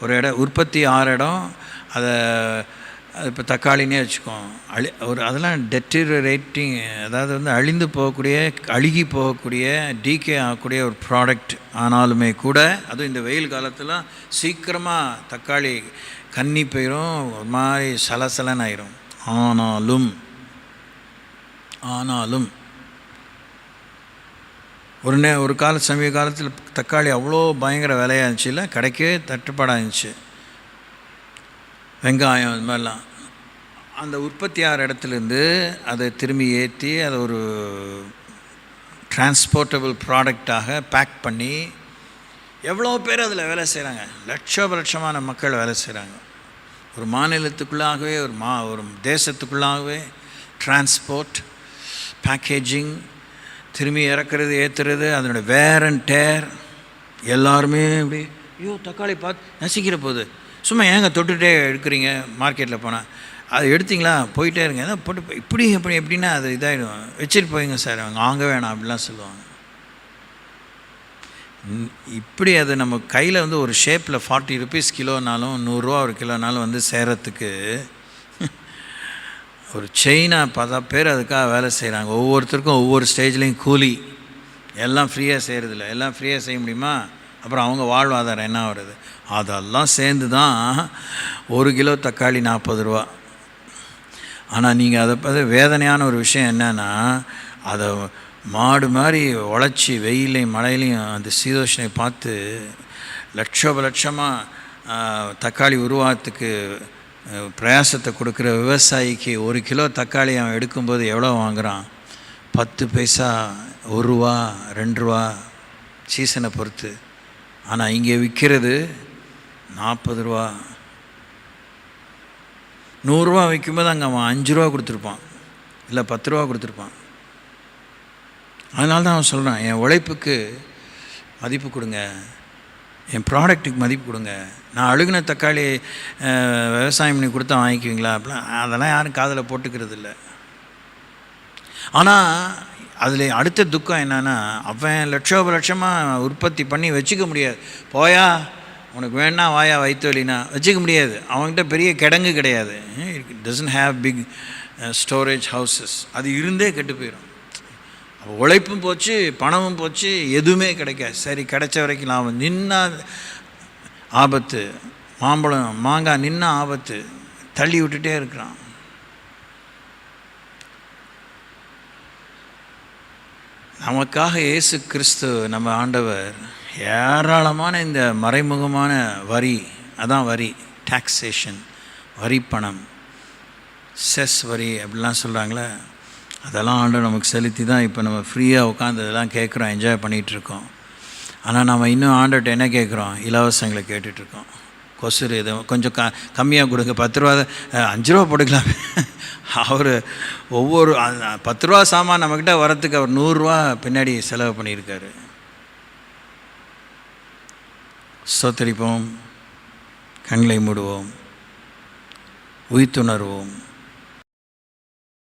ஒரு இடம் உற்பத்தி 6 இடம். அதை இப்போ தக்காளினே வச்சுக்கோம், அதெல்லாம் டெட்டீரியரேட்டிங், அதாவது வந்து அழிந்து போகக்கூடிய, அழுகி போகக்கூடிய, டீகே ஆகக்கூடிய ஒரு ப்ராடக்ட். ஆனாலுமே கூட அதுவும் இந்த வெயில் காலத்தில் சீக்கிரமாக தக்காளி கன்னி போயிடும், ஒரு மாதிரி சலசலன்னு ஆயிரும். ஆனாலும் ஒரு சமீப காலத்தில் தக்காளி அவ்வளோ பயங்கர விலையாக இருந்துச்சு, இல்லை கிடைக்கவே தட்டுப்பாடாக இருந்துச்சு. வெங்காயம் இது மாதிரிலாம் அந்த உற்பத்தி ஆகிற இடத்துலேருந்து அதை திரும்பி ஏற்றி அதை ஒரு டிரான்ஸ்போர்ட்டபிள் ப்ராடக்டாக பேக் பண்ணி எவ்வளோ பேர் அதில் வேலை செய்கிறாங்க, லட்சமான மக்கள் வேலை செய்கிறாங்க. ஒரு மாநிலத்துக்குள்ளாகவே, ஒரு தேசத்துக்குள்ளாகவே டிரான்ஸ்போர்ட், பேக்கேஜிங், திரும்பி இறக்குறது, ஏற்றுறது, அதனுடைய வேர் அண்ட் டேர், எல்லாருமே இப்படி ஐயோ தக்காளி பார்த்து நசிக்கிற போது சும்மா ஏங்க தொட்டுகிட்டே எடுக்கிறீங்க. மார்க்கெட்டில் போனால் அதை எடுத்திங்களா போயிட்டே இருங்க, ஏதோ போட்டு எப்படின்னா அது இதாகிடும், வச்சுட்டு போயிங்க சார், அவங்க வாங்க வேணாம் அப்படிலாம் சொல்லுவாங்க. இப்படி அது நம்ம கையில் வந்து ஒரு ஷேப்பில் 40 ருபீஸ் கிலோனாலும் 100 ரூபா ஒரு கிலோனாலும் வந்து சேரத்துக்கு ஒரு செயினாக 10 பேர் அதுக்காக வேலை செய்கிறாங்க. ஒவ்வொருத்தருக்கும் ஒவ்வொரு ஸ்டேஜ்லேயும் கூலி, எல்லாம் ஃப்ரீயாக செய்கிறதில்ல. எல்லாம் ஃப்ரீயாக செய்ய முடியுமா? அப்புறம் அவங்க வாழ்வாதாரம் என்ன வருது? அதெல்லாம் சேர்ந்து தான் 1 கிலோ தக்காளி 40 ரூபா. ஆனால் நீங்கள் அதை பார்த்து வேதனையான ஒரு விஷயம் என்னென்னா, அதை மாடு மாதிரி உழைச்சி வெயிலையும் மழையிலையும் அந்த சீதோஷனை பார்த்து லட்சமாக தக்காளி உருவாகிறதுக்கு பிரயாசத்தை கொடுக்குற விவசாயிக்கு 1 கிலோ தக்காளி அவன் எடுக்கும்போது எவ்வளோ வாங்குகிறான்? 10 பைசா, 1 ரூபா, 2 ரூபா, சீசனை பொறுத்து. ஆனால் இங்கே விற்கிறது 40 ரூபா. 100 ரூபா விற்கும்போது அங்கே அவன் 5 ரூபா கொடுத்துருப்பான், இல்லை 10 ரூபா கொடுத்துருப்பான். அதனால தான் அவன் சொல்கிறான், என் உழைப்புக்கு மதிப்பு கொடுங்க, என் ப்ராடக்ட்டுக்கு மதிப்பு கொடுங்க. நான் அழுகின தக்காளி விவசாயம் பண்ணி கொடுத்தா வாங்கிக்குவீங்களா? அப்படிலாம் அதெல்லாம் யாரும் காதில் போட்டுக்கிறது இல்லை. ஆனால் அதில் அடுத்த துக்கம் என்னென்னா, அவன் லட்சமாக உற்பத்தி பண்ணி வச்சுக்க முடியாது. போயா உனக்கு வேணா வாயா வயிற்று வலினா வச்சுக்க முடியாது. அவங்ககிட்ட பெரிய கிடங்கு கிடையாது, it doesn't have big storage houses. அது இருந்தே கெட்டு போயிடும். உழைப்பும் போச்சு, பணமும் போச்சு, எதுவுமே கிடைக்காது. சரி, கிடைச்ச வரைக்கும் லாபம், நின்னா ஆபத்து. மாங்காய் நின்னா ஆபத்து, தள்ளி விட்டுட்டே இருக்கிறான். நமக்காக இயேசு கிறிஸ்து நம்ம ஆண்டவர் ஏராளமான இந்த மறைமுகமான வரி, அதான் வரி, டாக்ஸேஷன், வரி பணம், செஸ் வரி அப்படிலாம் சொல்கிறாங்களே, அதெல்லாம் ஆண்டு நமக்கு செலுத்தி தான் இப்போ நம்ம ஃப்ரீயாக உட்காந்து இதெல்லாம் கேட்குறோம், என்ஜாய் பண்ணிகிட்ருக்கோம். ஆனால் நம்ம இன்னும் ஆண்டுகிட்ட என்ன கேட்குறோம்? இலவசங்களை கேட்டுட்ருக்கோம். கொசுறு இதை கொஞ்சம் கம்மியாக கொடுங்க, 10 ரூபா 5 ரூபா போட்டுக்கலாம். அவர் ஒவ்வொரு 10 ரூபா சாமான் நம்மக்கிட்ட வரத்துக்கு அவர் 100 ரூபா பின்னாடி செலவு பண்ணியிருக்காரு. ஸ்தோத்திரிப்போம். கண்களை மூடுவோம், உய்த்துணர்வோம்.